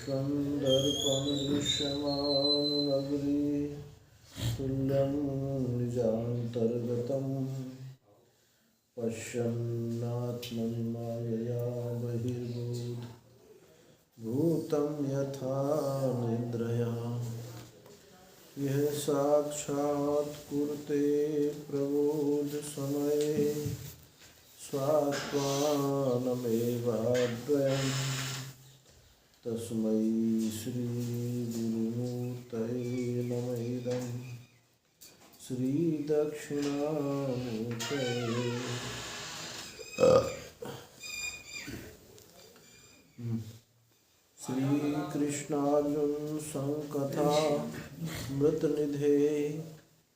विश्वं दर्पणदृश्यमाननगरी तुल्यं निजान्तर्गतं पश्यन्नात्मनि मायया बहिर्भूतं यथा निद्रया यः साक्षात् कुरुते प्रबोधसमये स्वात्मानमेवाद्वयम् तस्मै श्रीगुरुमूर्तये नमः इदं श्रीदक्षिणामूर्तये। श्रीकृष्णार्जुन संकथा मृतनिधे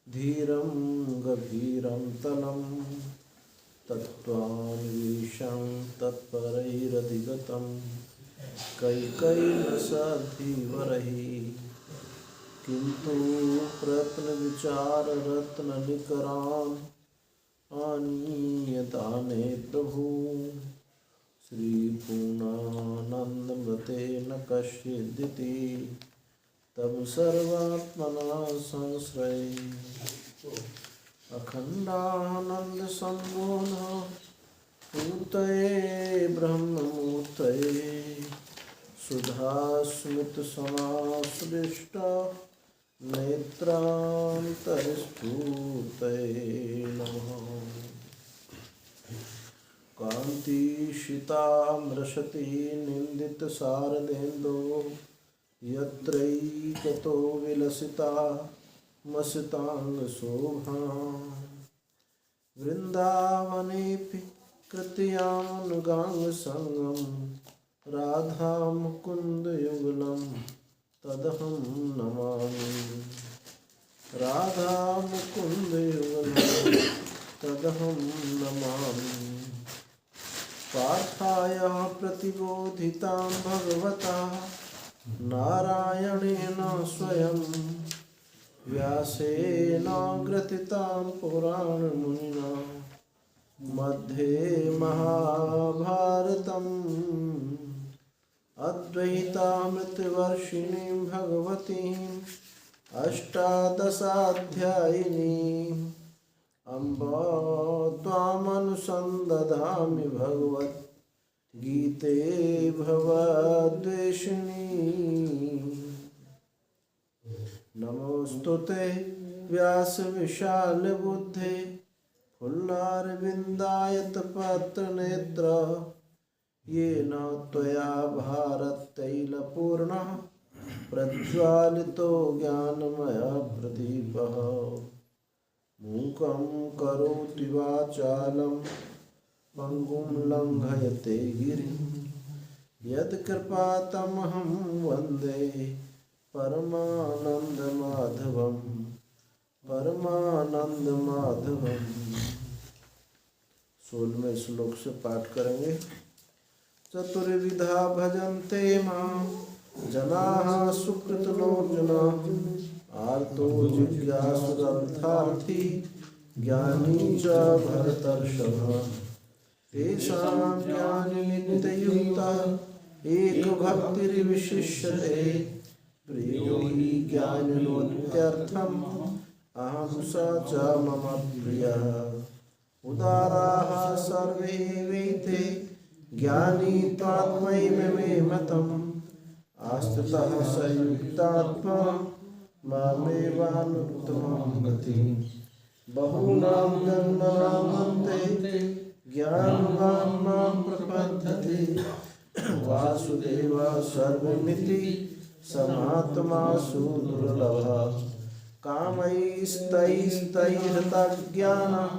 धीरं गभीरं तलं तत्त्वान्वेषं तत्परैरधिगतं कैकैलसधीवरैः किन्तु प्रत्नविचाररत्ननिकरान् आनीयताने प्रभु श्रीपूर्णानन्दमृते न कश्चिदिति तब सर्वात्मना संश्रये अखण्डानन्दसम्बोध पूर्तये ब्रह्ममूर्तये सुधास्मितसमाश्लिष्ट नेत्रान्तरस्फूर्तये नमः। कान्तिशितामृशति निन्दितशारदेन्दो यत्रैकतो विलसिता मसिताङ्गशोभा वृन्दावनेऽपि कृत्यानुगाङ्गसङ्गं राधा मुकुन्दयुगलं तदहं नमामि राधा मुकुन्दयुगलं तदहं नमामि। पार्थाय प्रतिबोधितां भगवता नारायणेन स्वयं व्यासेन ग्रथितां पुराणमुनिना मध्ये महाभारतम् अद्वैतामृतवर्षिणीं भगवतीम् अष्टादशाध्यायिनीम् अम्ब त्वामनुसन्दधामि भगवद्गीते भवद्वेषिणी। नमोऽस्तुते व्यासविशालबुद्धे फुल्लारविन्दायतपत्रनेत्र येन त्वया भारततैलपूर्णः प्रज्वालितो ज्ञानमयप्रदीपः मूकं करोति वाचालं पङ्गुं लङ्घयते गिरिं यत्कृपातमहं वन्दे परमानन्दमाधवम् परमानन्दमाधवम्। 16वें श्लोक से पाठ करेंगे। चतुर्विधा भजन्ते मां जनाः सुकृतनोऽर्जुन आर्तो जिज्ञासुरर्थार्थी ज्ञानी च भरतर्षभ तेषां ज्ञाननित्ययुक्ता एकभक्तिर्विशिष्यते प्रियो हि ज्ञानिनोत्यर्थम् अहं स च मम प्रियः उदाराः सर्वे वेते ज्ञानी त्वात्मैव मे मतम् आस्थितः स युक्तात्मा मामेवानुत्तमां गतिं बहूनां जन्मनामन्ते ज्ञानवान् मां प्रपद्यते वासुदेवः सर्वमिति समात्मा सुदुर्लभः कामैस्तैस्तैरतज्ञानः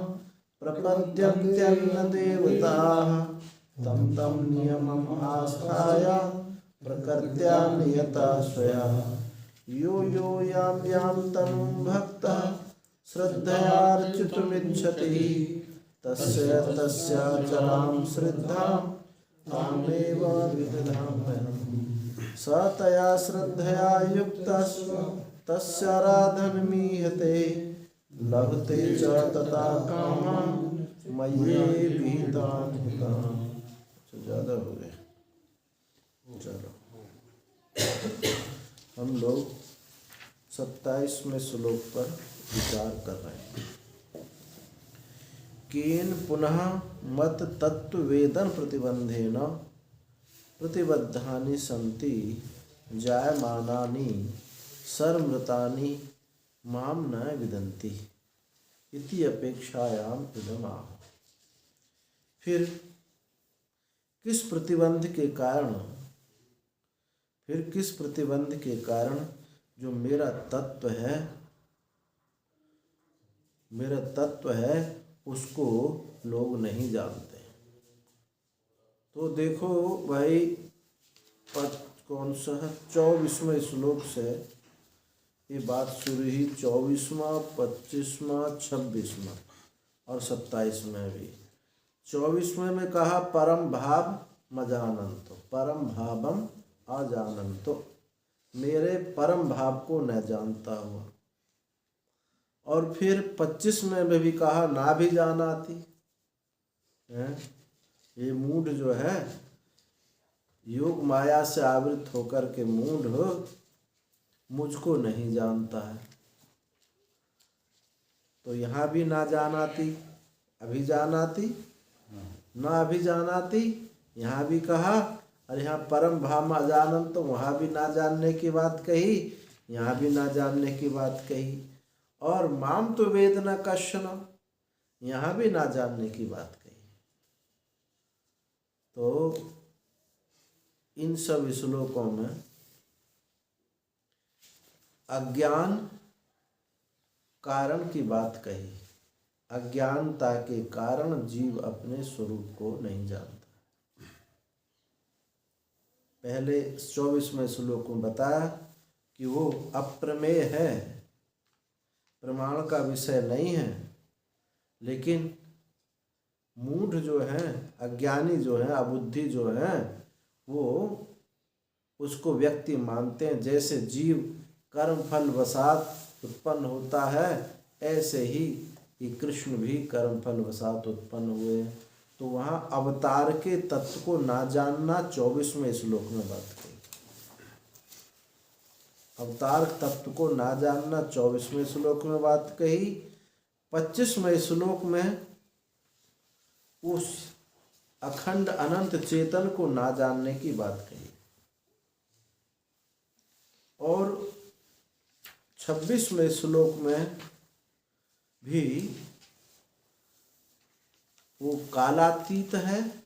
प्रपद्यन्त्यन्नदेवताः तं तं नियमम् आस्थाय प्रकृत्या नियता स्वया यो यो यां यां तनुं भक्तः श्रद्धयार्चितुमिच्छति तस्य तस्याचलां श्रद्धां तामेव विदधाम्यहम् स तया श्रद्धया युक्तः तस्याराधनमीयते लभते च तथा कामान् मय्ये विहितान् हितान्। ज़्यादा हो गए, चलो। हम लोग 27वें श्लोक पर विचार कर रहे हैं। केन पुनः मत तत्व वेदन प्रतिबंधेन प्रतिबद्धानि सन्ति जायमानानि सर्वमृतानि माम न विदन्ति इति अपेक्षायाम इदम आह। फिर किस प्रतिबंध के कारण जो मेरा तत्व है उसको लोग नहीं जानते। तो देखो भाई, कौन सा है 24वें श्लोक से ये बात शुरू हुई। 24वां, 25वां, 26वां और 27वें भी। 24वें में कहा परम भाव मजानंतो, परम भावम अजानंतो, मेरे परम भाव को न जानता हुआ। और फिर 25वें में भी कहा ना भी जानाति, ये मूढ़ जो है योग माया से आवृत होकर के मूढ़ मुझको नहीं जानता है। तो यहाँ भी ना जानाति, अभिजानाति, ना अभिजानाति, यहाँ भी कहा। और यहाँ परम भाव अजानंत, तो वहाँ भी ना जानने की बात कही, यहाँ भी ना जानने की बात कही। और माम तो वेद न कश्चन, यहाँ भी ना जानने की बात कही। तो इन सब श्लोकों में अज्ञान कारण की बात कही। अज्ञानता के कारण जीव अपने स्वरूप को नहीं जानता। पहले 24वें श्लोक में बताया कि वो अप्रमेय है, प्रमाण का विषय नहीं है। लेकिन मूढ़ जो है, अज्ञानी जो है, अबुद्धि जो है, वो उसको व्यक्ति मानते हैं। जैसे जीव कर्म फल वसात उत्पन्न होता है, ऐसे ही कृष्ण भी कर्म फल वसात उत्पन्न हुए। तो वहाँ अवतार के तत्व को ना जानना 24वें श्लोक में बात कही। अवतार तत्व को ना जानना 24वें श्लोक में बात कही। 25वें श्लोक में उस अखंड अनंत चेतन को ना जानने की बात कही। और 26वें श्लोक में भी वो कालातीत है,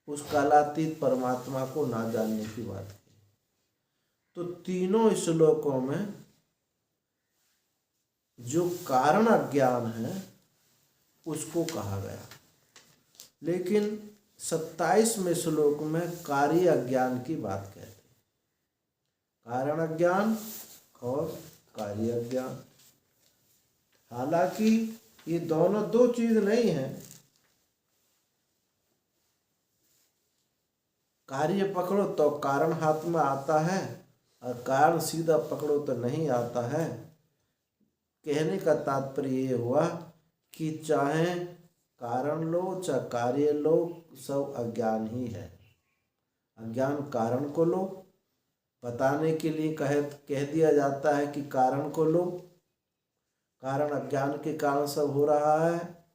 उस कालातीत परमात्मा को ना जानने की बात की। तो तीनों श्लोकों में जो कारण अज्ञान है उसको कहा गया। लेकिन 27वें श्लोक में कार्य अज्ञान की बात कहते हैं। कारण अज्ञान और कार्य अज्ञान। हालांकि ये दोनों दो चीज नहीं है। कार्य पकड़ो तो कारण हाथ में आता है, और कारण सीधा पकड़ो तो नहीं आता है। कहने का तात्पर्य ये हुआ कि चाहे कारण लो चाहे कार्य लो, सब अज्ञान ही है। अज्ञान कारण को लो, बताने के लिए कह दिया जाता है कि कारण को लो, कारण अज्ञान के कारण सब हो रहा है।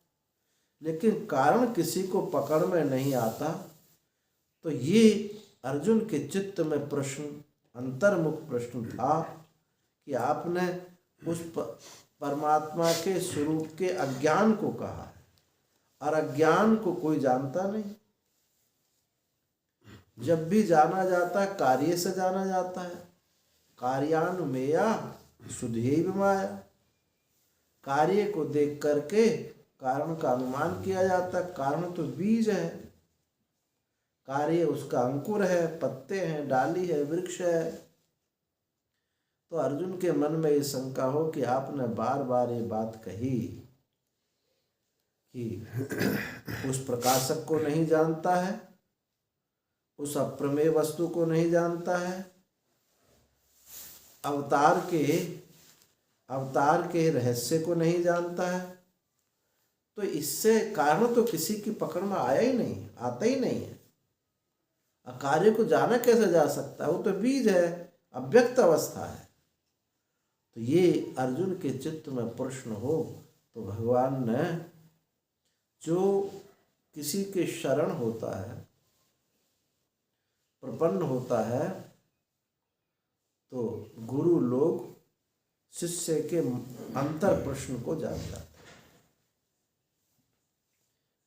लेकिन कारण किसी को पकड़ में नहीं आता। तो ये अर्जुन के चित्त में प्रश्न, अंतर्मुख प्रश्न था कि आपने उस परमात्मा के स्वरूप के अज्ञान को कहा है, और अज्ञान को कोई जानता नहीं। जब भी जाना जाता है कार्य से जाना जाता है। कार्यानुमेया सुधैव माया, कार्य को देख करके कारण का अनुमान किया जाता है। कारण तो बीज है, कार्य उसका अंकुर है, पत्ते हैं, डाली है, वृक्ष है। तो अर्जुन के मन में ये शंका हो कि आपने बार बार ये बात कही कि उस प्रकाशक को नहीं जानता है, उस अप्रमेय वस्तु को नहीं जानता है, अवतार के रहस्य को नहीं जानता है। तो इससे कारण तो किसी की पकड़ में आया ही नहीं, आता ही नहीं है। अकार्य को जाना कैसे जा सकता है? वो तो बीज है, अव्यक्त अवस्था है। तो ये अर्जुन के चित्त में प्रश्न हो तो भगवान ने, जो किसी के शरण होता है, प्रपन्न होता है, तो गुरु लोग शिष्य के अंतर प्रश्न को जान जाते हैं।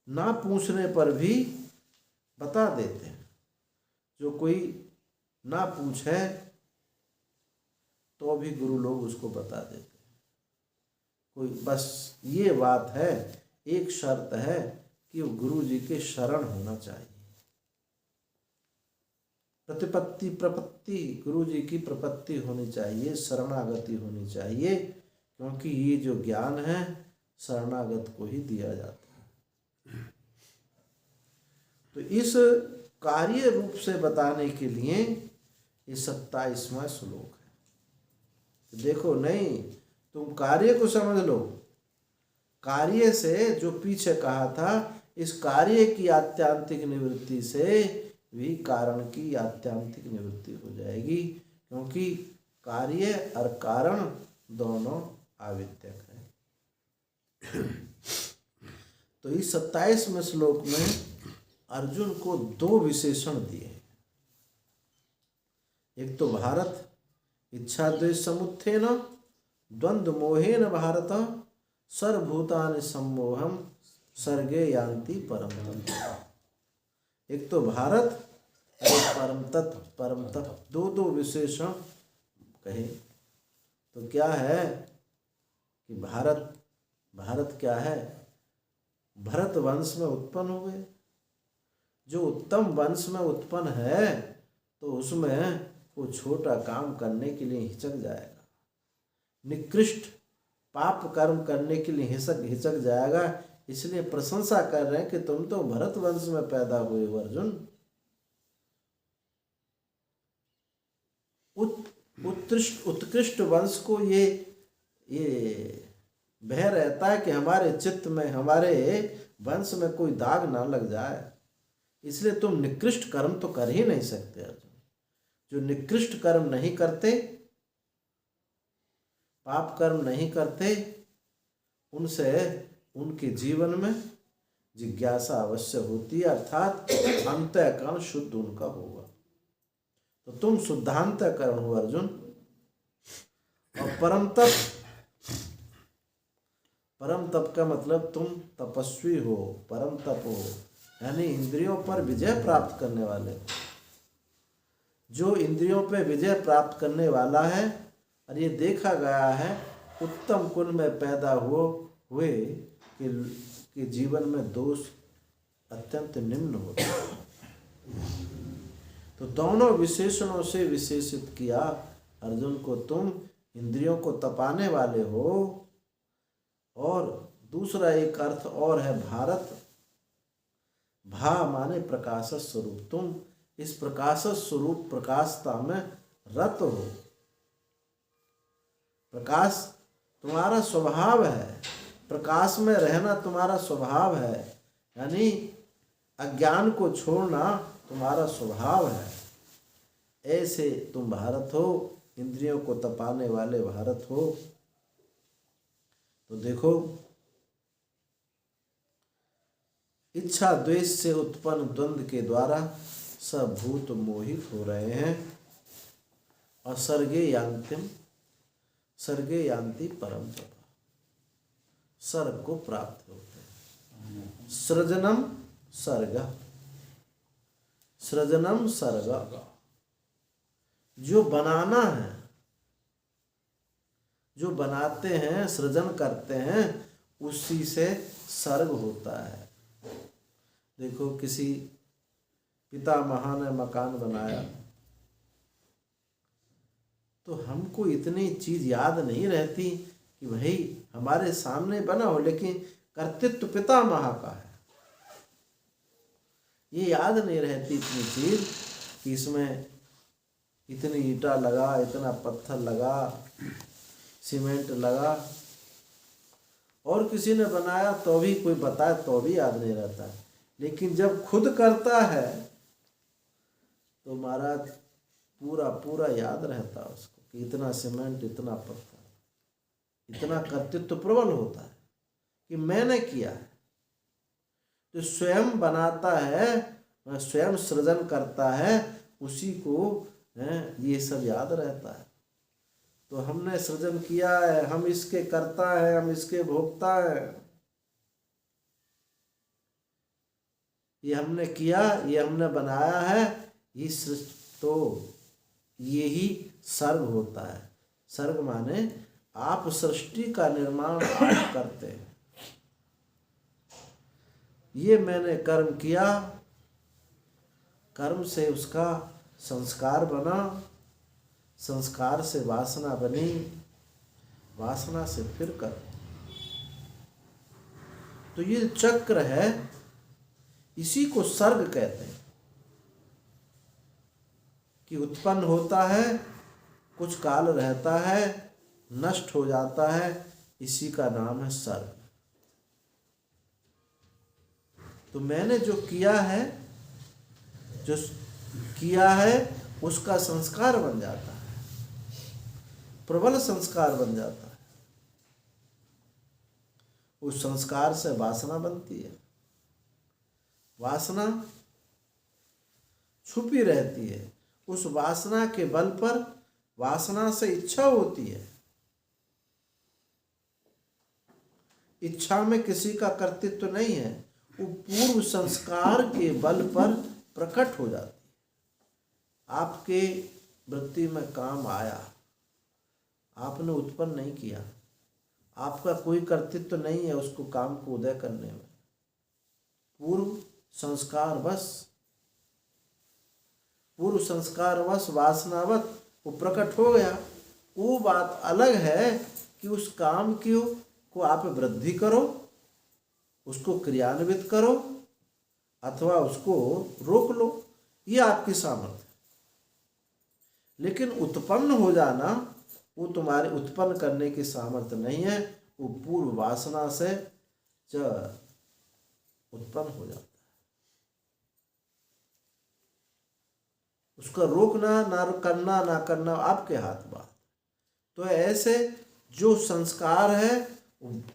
ना पूछने पर भी बता देते हैं। जो कोई ना पूछे तो भी गुरु लोग उसको बता देते हैं। कोई बस ये बात है, एक शर्त है कि वो गुरु जी के शरण होना चाहिए। प्रतिपत्ति प्रपत्ति, गुरु जी की प्रपत्ति होनी चाहिए, शरणागति होनी चाहिए, क्योंकि ये जो ज्ञान है शरणागत को ही दिया जाता है। तो इस कार्य रूप से बताने के लिए ये 27वां श्लोक है। देखो, नहीं तुम कार्य को समझ लो, कार्य से जो पीछे कहा था, इस कार्य की आत्यांतिक निवृत्ति से भी कारण की आत्यांतिक निवृत्ति हो जाएगी, क्योंकि कार्य और कारण दोनों आविद्यक है। तो इस 27वें श्लोक में अर्जुन को 2 विशेषण दिए। एक तो भारत, इच्छा द्वेष समुत्थेन द्वंद्व मोहेन भारत सर्वभूतानि सम्मोहम सर्गे यान्ति परम तत्व। एक तो भारत और परम तत्व, परम तत्व, 2 विशेषण कहे। तो क्या है कि भारत क्या है? भरत वंश में उत्पन्न हुए। जो उत्तम वंश में उत्पन्न है तो उसमें वो छोटा काम करने के लिए हिचक जाएगा, निकृष्ट पाप कर्म करने के लिए हिचक जाएगा। इसलिए प्रशंसा कर रहे हैं कि तुम तो भरत वंश में पैदा हुए हो अर्जुन। उत्कृष्ट वंश को ये भय रहता है कि हमारे चित्त में, हमारे वंश में कोई दाग ना लग जाए, इसलिए तुम निकृष्ट कर्म तो कर ही नहीं सकते अर्जुन। जो निकृष्ट कर्म नहीं करते, पाप कर्म नहीं करते, उनसे उनके जीवन में जिज्ञासा अवश्य होती है, अर्थात अंतःकरण शुद्ध उनका होगा। तो तुम शुद्धांतःकरण हो अर्जुन। और परम तप का मतलब तुम तपस्वी हो, परम तप हो, यानी इंद्रियों पर विजय प्राप्त करने वाले। जो इंद्रियों पर विजय प्राप्त करने वाला है, और ये देखा गया है उत्तम कुल में पैदा हुए कि जीवन में दोष अत्यंत निम्न होते हैं। तो दोनों विशेषणों से विशेषित किया अर्जुन को, तुम इंद्रियों को तपाने वाले हो। और दूसरा एक अर्थ और है भारत, भा माने प्रकाश स्वरूप, तुम इस प्रकाश स्वरूप प्रकाशता में रत हो। प्रकाश तुम्हारा स्वभाव है, प्रकाश में रहना तुम्हारा स्वभाव है, यानी अज्ञान को छोड़ना तुम्हारा स्वभाव है। ऐसे तुम भारत हो, इंद्रियों को तपाने वाले भारत हो। तो देखो, इच्छा द्वेष से उत्पन्न द्वंद्व के द्वारा सब भूत मोहित हो रहे हैं और सर्गे यान्ति परम तप, स्वर्ग को प्राप्त होते हैं। सृजनम सर्ग, जो बनाना है, जो बनाते हैं, सृजन करते हैं, उसी से सर्ग होता है। देखो, किसी पितामह ने मकान बनाया तो हमको इतनी चीज याद नहीं रहती कि भाई हमारे सामने बना हो, लेकिन कर्तृत्व पितामह का है। ये याद नहीं रहती इतनी चीज कि इसमें इतनी ईंटा लगा, इतना पत्थर लगा, सीमेंट लगा। और किसी ने बनाया तो भी, कोई बताए तो भी याद नहीं रहता। लेकिन जब खुद करता है तो महाराज पूरा पूरा याद रहता उसको कि इतना सीमेंट, इतना पत्थर, इतना कर्तृत्व प्रबल होता है कि मैंने किया है। जो स्वयं बनाता है, स्वयं सृजन करता है, उसी को ये सब याद रहता है। तो हमने सृजन किया है, हम इसके कर्ता है, हम इसके भोक्ता है, ये हमने किया, ये हमने बनाया है। ये सृष्टि तो यही सर्ग होता है। सर्ग माने आप सृष्टि का निर्माण आप करते हैं। ये मैंने कर्म किया, कर्म से उसका संस्कार बना, संस्कार से वासना बनी, वासना से फिर कर्म। तो ये चक्र है, इसी को सर्ग कहते हैं कि उत्पन्न होता है, कुछ काल रहता है, नष्ट हो जाता है, इसी का नाम है सर्ग। तो मैंने जो किया है, जो किया है उसका संस्कार बन जाता है, प्रबल संस्कार बन जाता है। उस संस्कार से वासना बनती है। वासना छुपी रहती है, उस वासना के बल पर वासना से इच्छा होती है। इच्छा में किसी का कर्तृत्व नहीं है, वो पूर्व संस्कार के बल पर प्रकट हो जाती है। आपके वृत्ति में काम आया, आपने उत्पन्न नहीं किया, आपका कोई कर्तृत्व नहीं है उसको काम को उदय करने में। पूर्व संस्कारवश वासनावत वो प्रकट हो गया। वो बात अलग है कि उस काम को आप वृद्धि करो, उसको क्रियान्वित करो अथवा उसको रोक लो, ये आपकी सामर्थ्य है। लेकिन उत्पन्न हो जाना वो तुम्हारे उत्पन्न करने की सामर्थ्य नहीं है, वो पूर्व वासना से उत्पन्न हो जाता है। उसका रोकना ना करना आपके हाथ बात। तो ऐसे जो संस्कार है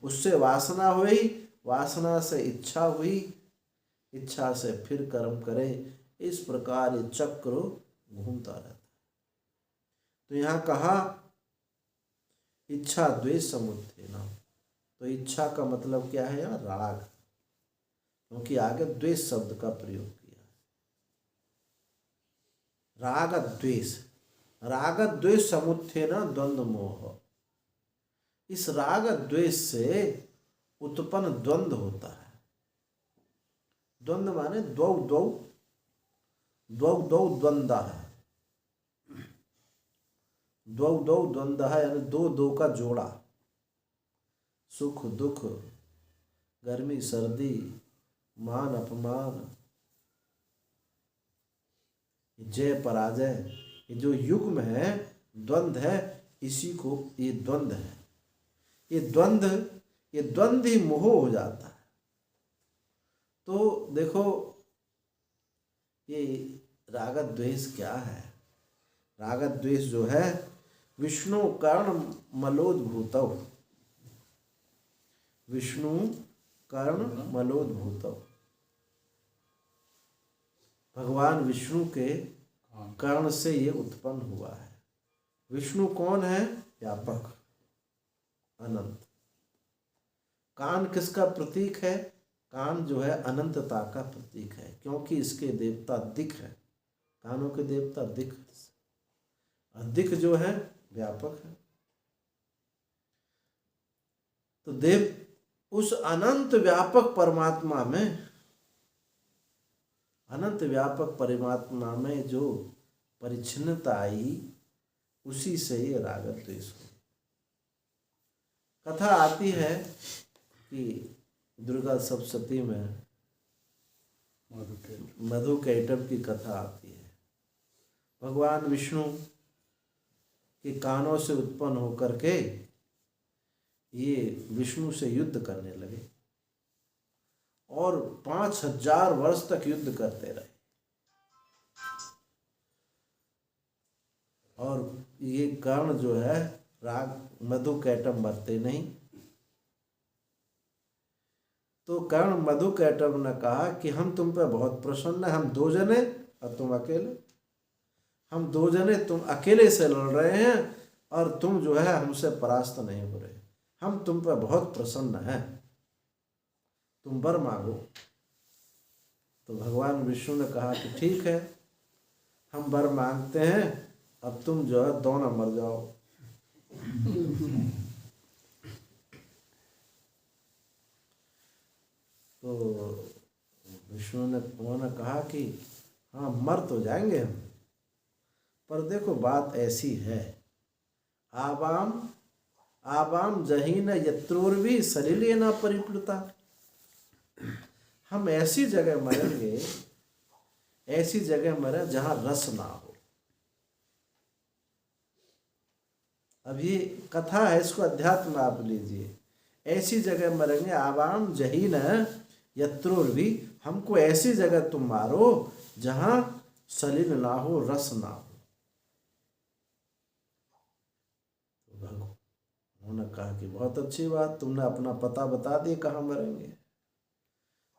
उससे वासना हुई, वासना से इच्छा हुई, इच्छा से फिर कर्म करे, इस प्रकार ये चक्र घूमता रहता है। तो यहाँ कहा इच्छा द्वेष समुत्थेन। तो इच्छा का मतलब क्या है यहाँ? राग, क्योंकि आगे द्वेष शब्द का प्रयोग किया। राग द्वेष समुत्थेन द्वंद्व मोह। इस राग द्वेष से उत्पन्न द्वंद्व होता है। द्वंद्व माने द्वौ द्वंद्व है, द्वौ द्वंद्व है यानी दो का जोड़ा। सुख दुख, गर्मी सर्दी, मान अपमान, जय पराजय, ये जो युग्म है, द्वंद्व है, इसी को ये द्वंद्व है। ये द्वंद्व ही मोह हो जाता है। तो देखो ये राग द्वेष क्या है? राग द्वेष जो है विष्णु कर्ण मलोद्भूतौ, विष्णु कर्ण मलोद्भूतौ। भगवान विष्णु के कर्ण से ये उत्पन्न हुआ है। विष्णु कौन है? व्यापक, अनंत। कान किसका प्रतीक है? कान जो है अनंतता का प्रतीक है, क्योंकि इसके देवता दिक् है। कानों के देवता दिक्, और दिक् जो है व्यापक है। तो देव उस अनंत व्यापक परमात्मा में, अनंत व्यापक परमात्मा में जो परिच्छिन्नता आई, उसी से ये राग द्वेष हो। कथा आती है कि दुर्गा सप्तशती में मधुकैटभ की कथा आती है। भगवान विष्णु के कानों से उत्पन्न होकर के ये विष्णु से युद्ध करने लगे और 5000 वर्ष तक युद्ध करते रहे। और ये कर्ण जो है राग मधुकैटभ मरते नहीं। तो कर्ण मधुकैटभ ने कहा कि हम तुम पे बहुत प्रसन्न हैं, हम 2 जने और तुम अकेले, हम 2 जने तुम अकेले से लड़ रहे हैं और तुम जो है हमसे परास्त नहीं हो रहे, हम तुम पे बहुत प्रसन्न हैं, तुम वर मांगो। तो भगवान विष्णु ने कहा कि ठीक है, हम वर मांगते हैं, अब तुम जो है दोनों मर जाओ। तो विष्णु ने उन्होंने कहा कि हाँ मर तो जाएंगे हम, पर देखो बात ऐसी है, आवाम आवाम जहीन यत्रोर्वी सलिले न परिप्लुता, हम ऐसी जगह मरेंगे, ऐसी जगह मरे जहाँ रस ना हो। अब ये कथा है, इसको अध्यात्म आप लीजिए। ऐसी जगह मरेंगे, आवाम जहीन यत्रोर्वी, हमको ऐसी जगह तुम मारो जहाँ सलिल ना हो, रस ना हो। उन्होंने कहा कि बहुत अच्छी बात, तुमने अपना पता बता दिया कहाँ मरेंगे।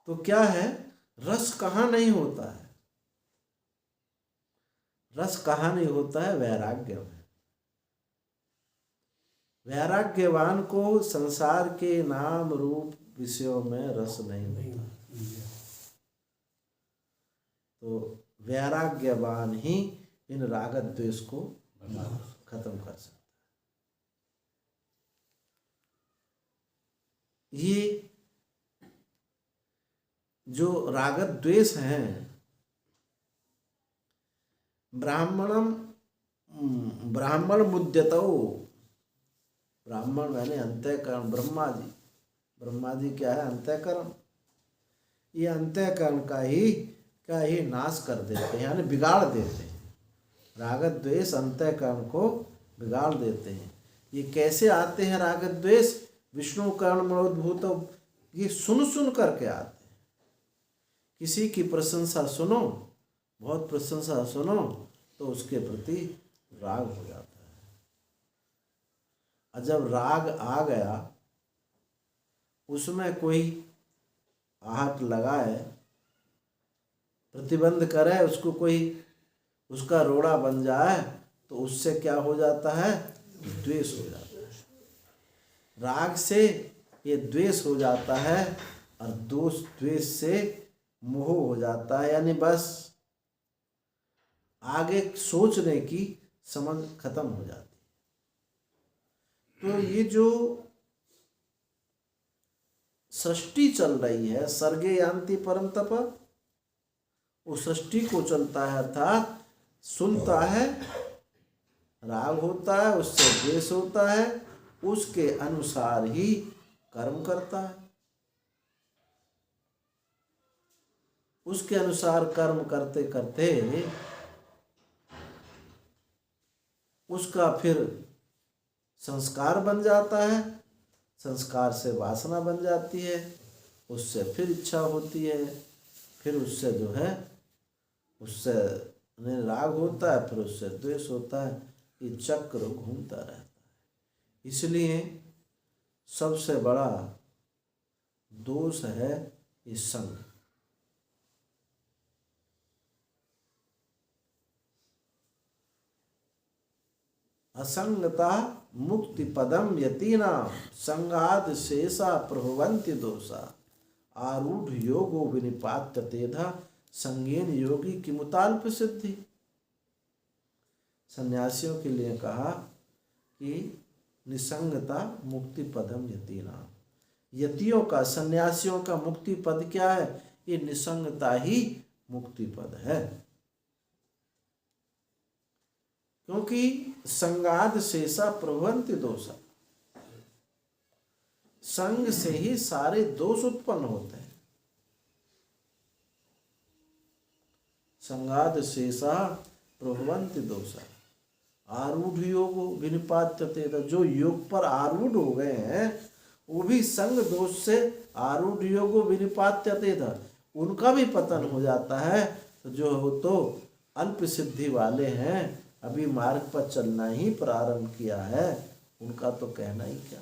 तो क्या है, रस कहाँ नहीं होता है, रस कहाँ नहीं होता है, वैराग्य में। वैराग्यवान को संसार के नाम रूप विषयों में रस नहीं होता। तो वैराग्यवान ही इन राग द्वेष को खत्म कर सकता है। ये जो राग द्वेष हैं, ब्राह्मण मुद्यतो, ब्राह्मण यानी अंतःकरण, ब्रह्मा जी क्या है, अंतःकरण। ये अंतःकरण का ही नाश कर देते हैं, यानी बिगाड़ देते हैं। राग द्वेष अंतःकरण को बिगाड़ देते हैं। ये कैसे आते हैं राग द्वेष, विष्णु कर्ण मनोद्भूत, ये सुन करके आते हैं। किसी की प्रशंसा सुनो, बहुत प्रशंसा सुनो, तो उसके प्रति राग हो जाता है। और जब राग आ गया, उसमें कोई आहट लगाए, प्रतिबंध करे, उसको कोई उसका रोड़ा बन जाए, तो उससे क्या हो जाता है, द्वेष हो जाता है। राग से ये द्वेष हो जाता है, और द्वेष से मोह हो जाता है, यानी बस आगे सोचने की समझ खत्म हो जाती है। तो ये जो सृष्टि चल रही है, सर्गे यान्ति परम तप, उस सृष्टि को चलता है, अर्थात सुनता है, राग होता है, उससे द्वेष होता है, उसके अनुसार ही कर्म करता है, उसके अनुसार कर्म करते करते उसका फिर संस्कार बन जाता है, संस्कार से वासना बन जाती है, उससे फिर इच्छा होती है, फिर उससे जो है, उससे राग होता है, फिर उससे द्वेष होता है। ये चक्र घूमता रहता है। इसलिए सबसे बड़ा दोष है ये संग। असंगता मुक्ति पदम यतीना संगाद शेषा प्रभवंति दोषा आरूढ़ योगो विनिपात्य तेधा संगेन योगी की मुताल्प सिद्धि। सन्यासियों के लिए कहा कि निसंगता मुक्ति पदम यतीना, यतियों का, सन्यासियों का मुक्ति पद क्या है, ये निसंगता ही मुक्ति पद है। क्योंकि संगाद शेषा प्रभवंति दोषा, संग से ही सारे दोष उत्पन्न होते हैं। संगाद शेषा प्रभवंति दोषा आरूढ़ योगो विनिपात्यते, जो योग पर आरूढ़ हो गए हैं वो भी संग दोष से आरूढ़ योगो विनिपात्यते, उनका भी पतन हो जाता है। तो जो हो तो अल्प सिद्धि वाले हैं अभी मार्ग पर चलना ही प्रारंभ किया है, उनका तो कहना ही क्या।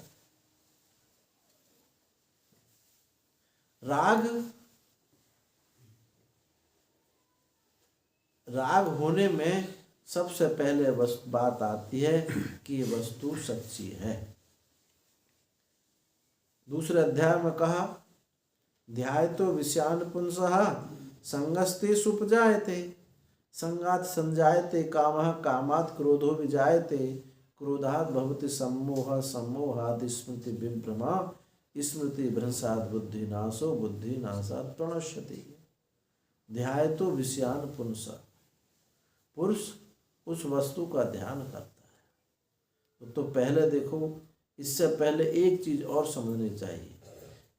राग होने में सबसे पहले बात आती है कि वस्तु सच्ची है। दूसरे अध्याय में कहा, ध्यायतो विषयान पुंसः संगस्ते सुपजायते, संगात संजायते कामः, कामात् क्रोधो विजायते, क्रोधात् भवति सम्मोहः, सम्मोहात् स्मृति विभ्रमा, स्मृति भ्रंशात् बुद्धिनाशो, बुद्धिनाशात् प्रणश्यति। ध्यायतो विषयान पुंसः, पुरुष उस वस्तु का ध्यान करता है। तो पहले देखो, इससे पहले एक चीज और समझनी चाहिए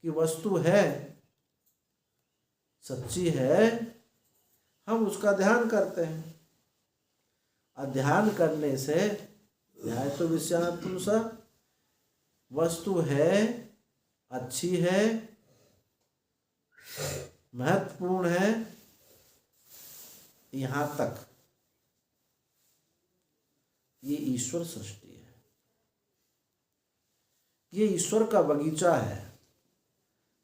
कि वस्तु है, सच्ची है, हम उसका ध्यान करते हैं। और ध्यान करने से ध्यायतो विषयान पुंसः, वस्तु है, अच्छी है, महत्वपूर्ण है, यहाँ तक ये ईश्वर सृष्टि है, ये ईश्वर का बगीचा है,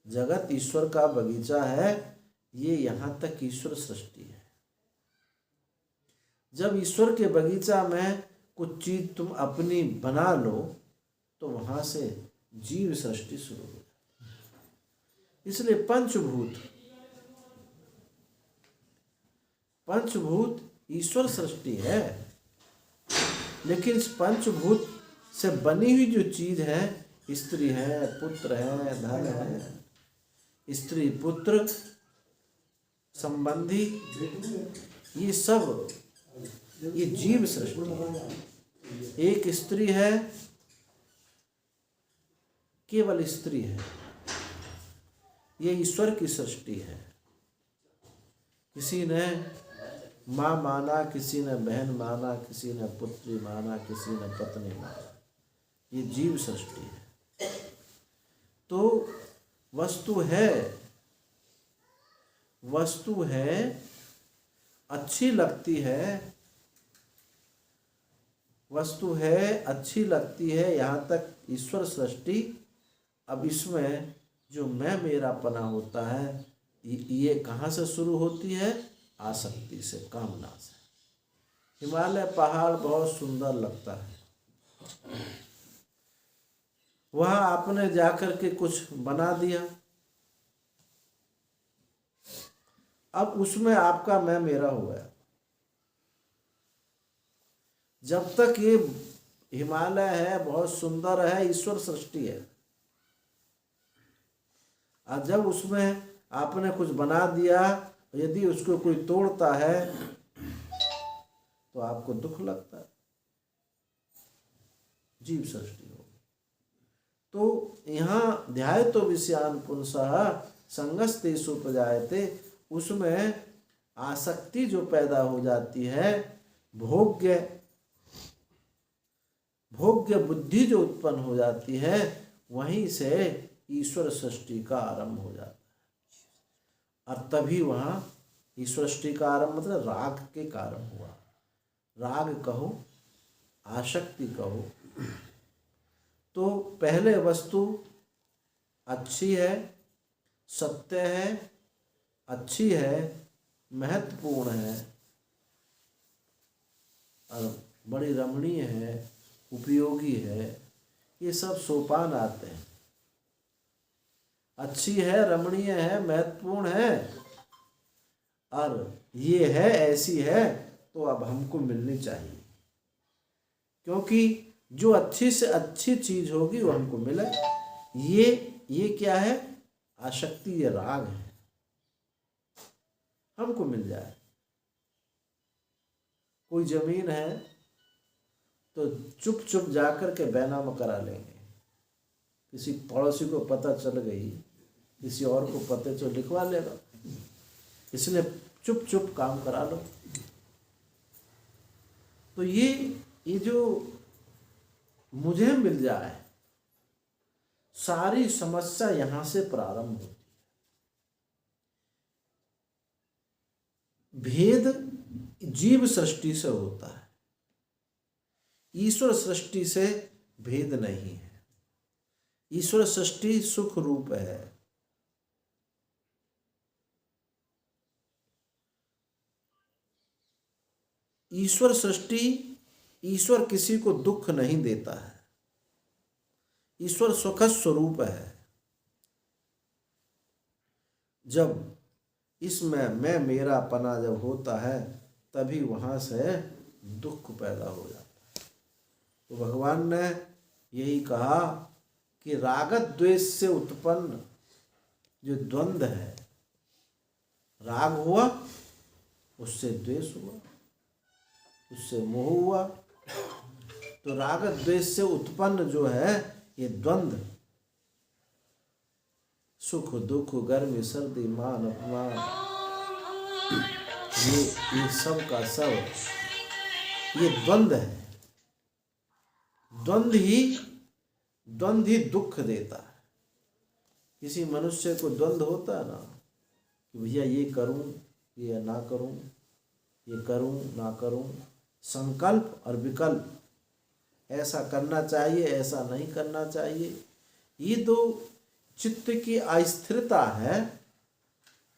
जगत ईश्वर का बगीचा है, ये यहाँ तक ईश्वर सृष्टि है। जब ईश्वर के बगीचा में कुछ चीज तुम अपनी बना लो तो वहां से जीव सृष्टि शुरू हो जाती है। इसलिए पंचभूत ईश्वर सृष्टि है, लेकिन इस पंचभूत से बनी हुई जो चीज है, स्त्री है, पुत्र है, धन है, स्त्री पुत्र संबंधी, ये सब ये जीव सृष्टि है। एक स्त्री है, केवल स्त्री है, ये ईश्वर की सृष्टि है। किसी ने माँ माना, किसी ने बहन माना, किसी ने पुत्री माना, किसी ने पत्नी माना, ये जीव सृष्टि है। तो वस्तु है, अच्छी लगती है, वस्तु है, अच्छी लगती है, यहाँ तक ईश्वर सृष्टि। अब इसमें जो मैं मेरापना होता है, ये कहाँ से शुरू होती है? आसक्ति से, कामना से। हिमालय पहाड़ बहुत सुंदर लगता है, वहां आपने जाकर के कुछ बना दिया, अब उसमें आपका मैं मेरा हो गया। जब तक ये हिमालय है, बहुत सुंदर है, ईश्वर सृष्टि है, और जब उसमें आपने कुछ बना दिया, यदि उसको कोई तोड़ता है तो आपको दुख लगता है, जीव सृष्टि हो। तो यहाँ ध्यायतो विषयान पुंसः संगस्ते सुपजायते, उसमें आसक्ति जो पैदा हो जाती है, भोग्य बुद्धि जो उत्पन्न हो जाती है, वहीं से ईश्वर सृष्टि का आरंभ हो जाता है। और तभी वहाँ ईश्वर सृष्टि का आरंभ मतलब राग के कारण हुआ। राग कहो, आसक्ति कहो। तो पहले वस्तु अच्छी है, सत्य है, अच्छी है, महत्वपूर्ण है और बड़ी रमणीय है, उपयोगी है, ये सब सोपान आते हैं। अच्छी है, रमणीय है, महत्वपूर्ण है और ये है, ऐसी है, तो अब हमको मिलनी चाहिए, क्योंकि जो अच्छी से अच्छी चीज होगी वो हमको मिले। ये क्या है? आसक्ति, ये राग है, हमको मिल जाए। कोई जमीन है तो चुप चुप जाकर के बैनामा करा लेंगे, किसी पड़ोसी को पता चल गई, किसी और को पते तो लिखवा लेगा, इसलिए चुप चुप काम करा लो। तो ये जो मुझे मिल जाए, सारी समस्या यहां से प्रारंभ होती है। भेद जीव सृष्टि से होता है, ईश्वर सृष्टि से भेद नहीं है। ईश्वर सृष्टि सुख रूप है। ईश्वर सृष्टि, ईश्वर किसी को दुख नहीं देता है। ईश्वर सुख स्वरूप है। जब इसमें मैं मेरा पना जब होता है तभी वहां से दुख पैदा हो जाता है। तो भगवान ने यही कहा कि राग द्वेष से उत्पन्न जो द्वंद्व है, राग हुआ उससे द्वेष हुआ, उससे मोह हुआ। तो राग द्वेष से उत्पन्न जो है ये द्वंद्व, सुख दुख, गर्मी सर्दी, मान अपमान, ये सब का सब ये द्वंद्व है। द्वंद्व ही दुख देता है। किसी मनुष्य को द्वंद्व होता है ना कि भैया ये करूं ये ना करूं, ये करूं ना करूं, संकल्प और विकल्प, ऐसा करना चाहिए ऐसा नहीं करना चाहिए। ये तो चित्त की अस्थिरता है।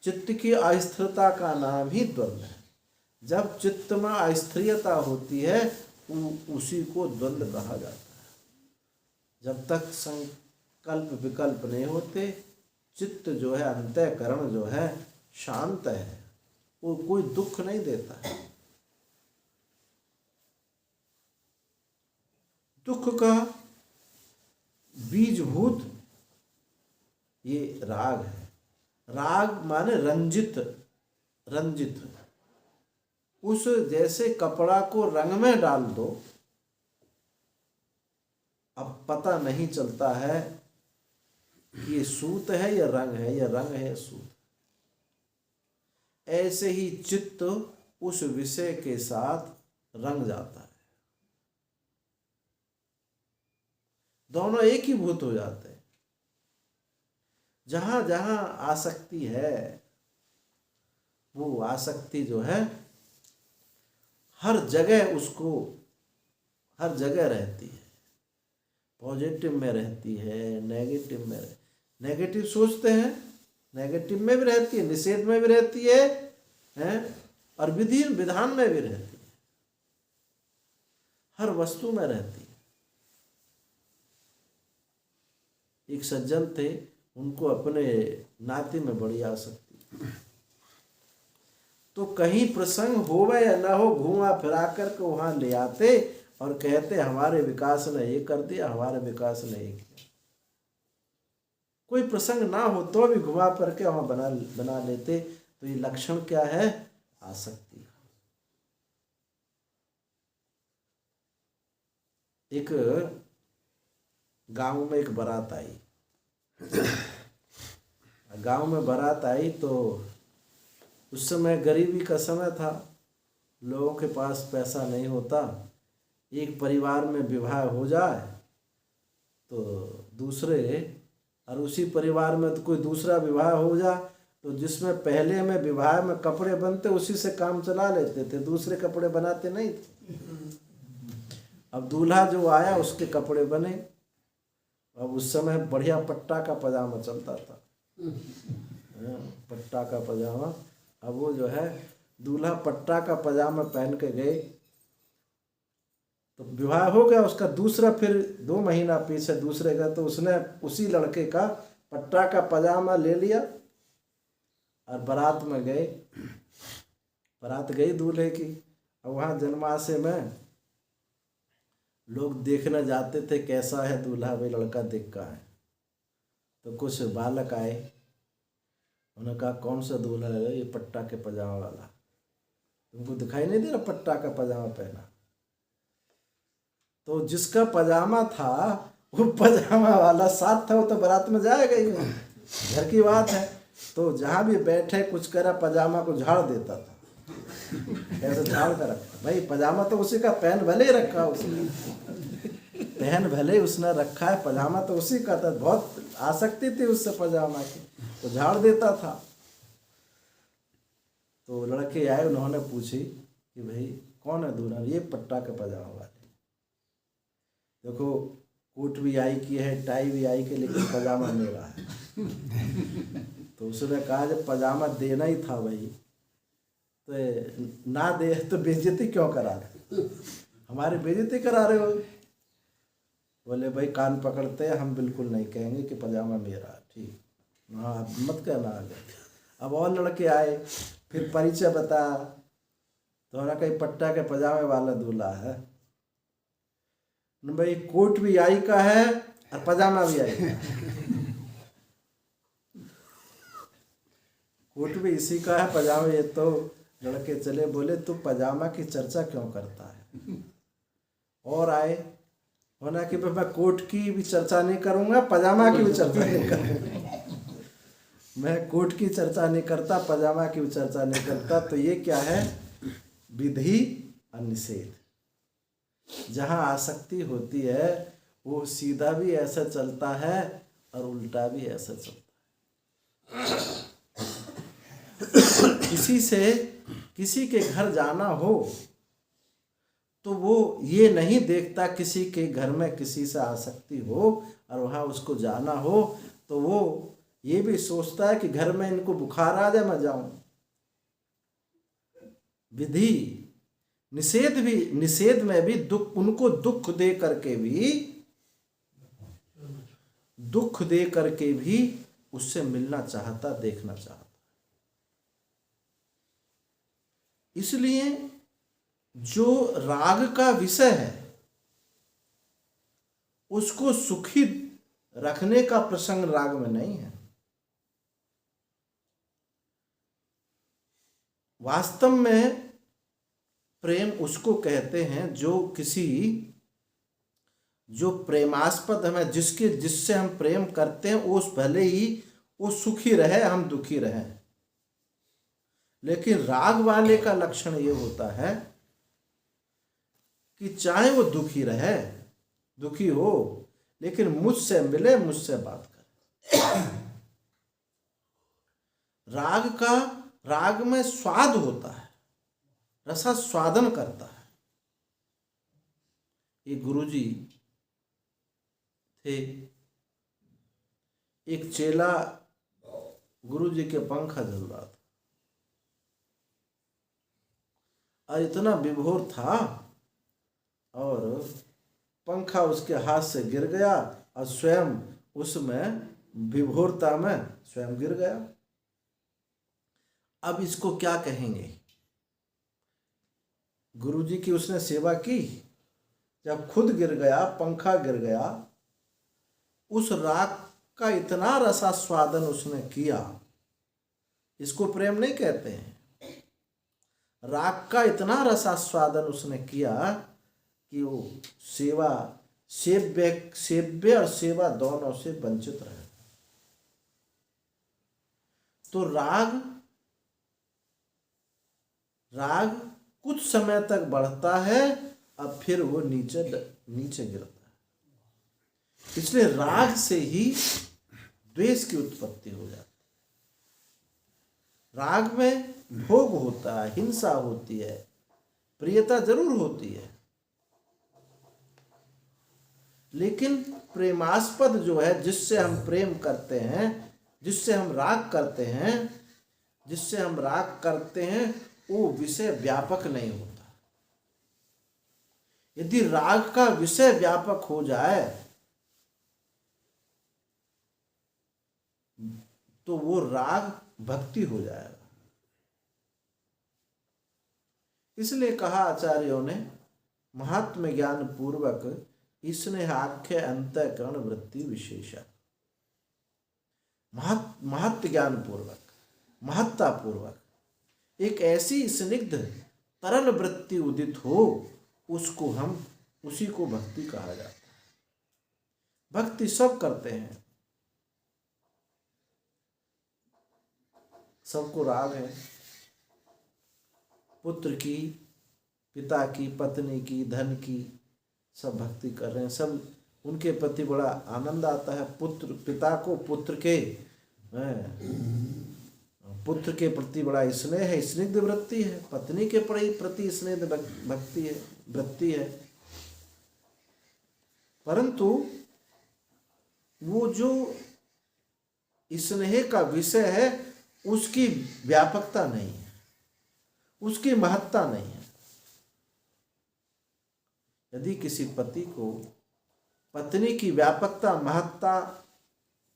चित्त की अस्थिरता का नाम ही द्वंद्व है। जब चित्त में अस्थिरता होती है उसी को द्वंद्व कहा जाता है। जब तक संकल्प विकल्प नहीं होते, चित्त जो है, अंतःकरण जो है शांत है, वो कोई दुख नहीं देता है। दुख का बीजभूत ये राग है। राग माने रंजित, रंजित। उस जैसे कपड़ा को रंग में डाल दो, अब पता नहीं चलता है कि ये सूत है या रंग है, या रंग है या सूत। ऐसे ही चित्त उस विषय के साथ रंग जाता है। दोनों एक ही भूत हो जाते हैं। जहां जहां आसक्ति है, वो आसक्ति जो है हर जगह उसको, हर जगह रहती है। पॉजिटिव में रहती है, नेगेटिव में नेगेटिव सोचते हैं, नेगेटिव में भी रहती है, निषेध में भी रहती है, और विधि विधान में भी रहती है, हर वस्तु में रहती है। एक सज्जन थे, उनको अपने नाते में बड़ी आसक्ति। तो कहीं प्रसंग होवे या ना हो, घुमा फिरा करके वहां ले आते और कहते हमारे विकास ने ये कर दिया, हमारे विकास ने ये किया। कोई प्रसंग ना हो तो भी घुमा फिर के वहां बना लेते। तो ये लक्षण क्या है? आसक्ति। एक गांव में एक बारात आई। गांव में बारात आई तो उस समय गरीबी का समय था, लोगों के पास पैसा नहीं होता। एक परिवार में विवाह हो जाए तो दूसरे, और उसी परिवार में तो कोई दूसरा विवाह हो जाए तो जिसमें पहले में विवाह में कपड़े बनते उसी से काम चला लेते थे, दूसरे कपड़े बनाते नहीं थे। अब दूल्हा जो आया उसके कपड़े बने। अब उस समय बढ़िया पट्टा का पजामा चलता था, पट्टा का पजामा। अब वो जो है दूल्हा पट्टा का पजामा पहन के गए तो विवाह हो गया उसका। दूसरा फिर 2 महीना पीछे दूसरे का, तो उसने उसी लड़के का पट्टा का पजामा ले लिया और बारात में गए। बारात गई दूल्हे की। और वहाँ जन्माशय में लोग देखने जाते थे कैसा है दूल्हा, भाई लड़का दिख का है। तो कुछ बालक आए, उन्होंने कहा कौन सा दूल्हा है? ये पट्टा के पजामा वाला। तुमको दिखाई नहीं दे रहा पट्टा का पजामा पहना? तो जिसका पजामा था वो पजामा वाला साथ था, वो तो बारात में जाएगा ही, घर की बात है। तो जहाँ भी बैठे कुछ करा, पजामा को झाड़ देता था, ऐसे झाड़ कर रखा। भाई पजामा तो उसी का, पहन भले ही रखा उसने, पहन भले उसने रखा है, पजामा तो उसी का था। बहुत आसक्ति थी उससे पजामा की, तो झाड़ देता था। तो लड़के आए, उन्होंने पूछी कि भाई कौन है दूल्हा? ये पट्टा के पजामा वाले। देखो कोट भी आई की है, टाई भी आई की, लेकिन पजामा मेरा है। तो उसने कहा जब पजामा देना ही था भाई, तो ना दे तो बेइज्जती क्यों करा रहे, हमारी बेइज्जती करा रहे हो। बोले भाई कान पकड़ते हैं, हम बिल्कुल नहीं कहेंगे कि पजामा मेरा है, ठीक, हाँ मत कहना आगे। अब और लड़के आए, फिर परिचय बता, तो ना कहीं पट्टा के पजामे वाला दूल्हा है न भाई, कोट भी आई का है और पजामा भी आई का है। कोट भी इसी का है, पजामा ये तो लड़के चले, बोले तू पजामा की चर्चा क्यों करता है। और आए होना कि मैं कोट की भी चर्चा नहीं करूंगा, पजामा की भी चर्चा नहीं करूंगा। मैं कोट की चर्चा नहीं करता, पजामा की भी चर्चा नहीं करता। तो ये क्या है, विधि और निषेध। जहाँ आसक्ति होती है वो सीधा भी ऐसा चलता है और उल्टा भी ऐसा चलता है। किसी के घर जाना हो तो वो ये नहीं देखता किसी के घर में किसी से आसक्ति हो और वहाँ उसको जाना हो, तो वो ये भी सोचता है कि घर में इनको बुखार आ जाए मैं जाऊं। विधि निषेध में भी दुख, उनको दुख दे करके भी उससे मिलना चाहता, देखना चाहता। इसलिए जो राग का विषय है उसको सुखी रखने का प्रसंग राग में नहीं है। वास्तव में प्रेम उसको कहते हैं जो प्रेमास्पद हमें, जिससे हम प्रेम करते हैं, वो भले ही वो सुखी रहे हम दुखी रहे। लेकिन राग वाले का लक्षण ये होता है कि चाहे वो दुखी हो, लेकिन मुझसे मिले, मुझसे बात करे। राग में स्वाद होता है, रसा स्वादन करता है। एक गुरुजी थे, एक चेला गुरुजी के पंखा झूल रहा था और इतना विभोर था और पंखा उसके हाथ से गिर गया और स्वयं उसमें विभोरता में स्वयं गिर गया। अब इसको क्या कहेंगे। गुरुजी की उसने सेवा की, जब खुद गिर गया, पंखा गिर गया, उस राग का इतना रसास्वादन उसने किया, इसको प्रेम नहीं कहते हैं। राग का इतना रसास्वादन उसने किया कि वो सेव्य और सेवा दोनों से वंचित रहे। तो राग कुछ समय तक बढ़ता है, अब फिर वो नीचे गिरता है। इसलिए राग से ही द्वेष की उत्पत्ति हो जाती है। राग में भोग होता है, हिंसा होती है, प्रियता जरूर होती है, लेकिन प्रेमास्पद जो है, जिससे हम प्रेम करते हैं, जिससे हम राग करते हैं, वो विषय व्यापक नहीं होता। यदि राग का विषय व्यापक हो जाए तो वो राग भक्ति हो जाएगा। इसलिए कहा आचार्यों ने, महात्म ज्ञान पूर्वक स्नेहाख्य अंतःकरण वृत्ति विशेषा। महत्व ज्ञान पूर्वक, महत्ता पूर्वक एक ऐसी स्निग्ध तरल वृत्ति उदित हो, उसी को भक्ति कहा जाता है। भक्ति सब करते हैं, सबको राग है, पुत्र की, पिता की, पत्नी की, धन की, सब भक्ति कर रहे हैं। सब उनके प्रति बड़ा आनंद आता है। पिता को पुत्र के प्रति बड़ा स्नेह है, स्निग्ध वृत्ति है। पत्नी के प्रति स्नेह वृत्ति है। परंतु वो जो स्नेह का विषय है उसकी व्यापकता नहीं है, उसकी महत्ता नहीं है। यदि किसी पति को पत्नी की व्यापकता महत्ता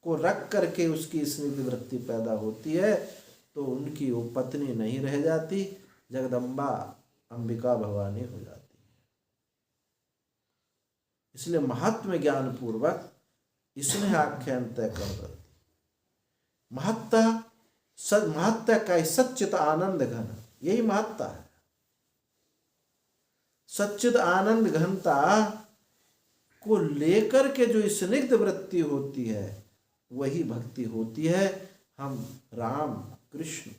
को रख करके उसकी स्निग्ध वृत्ति पैदा होती है तो उनकी वो पत्नी नहीं रह जाती, जगदम्बा अंबिका भवानी हो जाती है। इसलिए महात्म ज्ञान पूर्वक स्नेह आख्यान तय कर देती। महत्ता का सच्चित आनंद घन, यही महत्ता है। सच्चित आनंद घनता को लेकर के जो स्निग्ध वृत्ति होती है वही भक्ति होती है। हम राम कृष्ण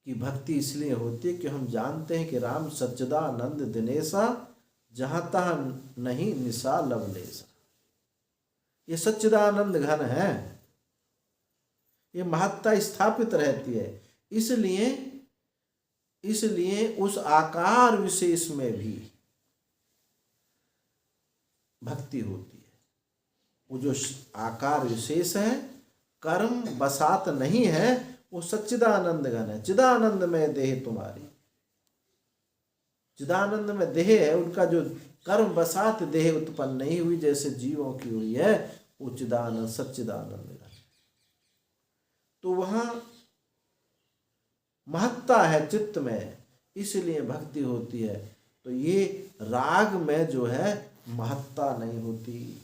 की भक्ति इसलिए होती है कि हम जानते हैं कि राम सच्चिदानंद दिनेशा जहाँ तहाँ नहीं निशा लवलेशा। ये सच्चिदानंद घन है, ये महत्ता स्थापित रहती है। इसलिए उस आकार विशेष में भी भक्ति होती है। वो जो आकार विशेष है, कर्म बसात नहीं है, वो सच्चिदानंद घन है। चिदानंद में देह तुम्हारी, चिदानंद में देह है, उनका जो कर्म बसात देह उत्पन्न नहीं हुई जैसे जीवों की हुई है, वो चिदानंद सच्चिदानंद घन। तो वहाँ महत्ता है चित्त में, इसलिए भक्ति होती है। तो ये राग में जो है महत्ता नहीं होती,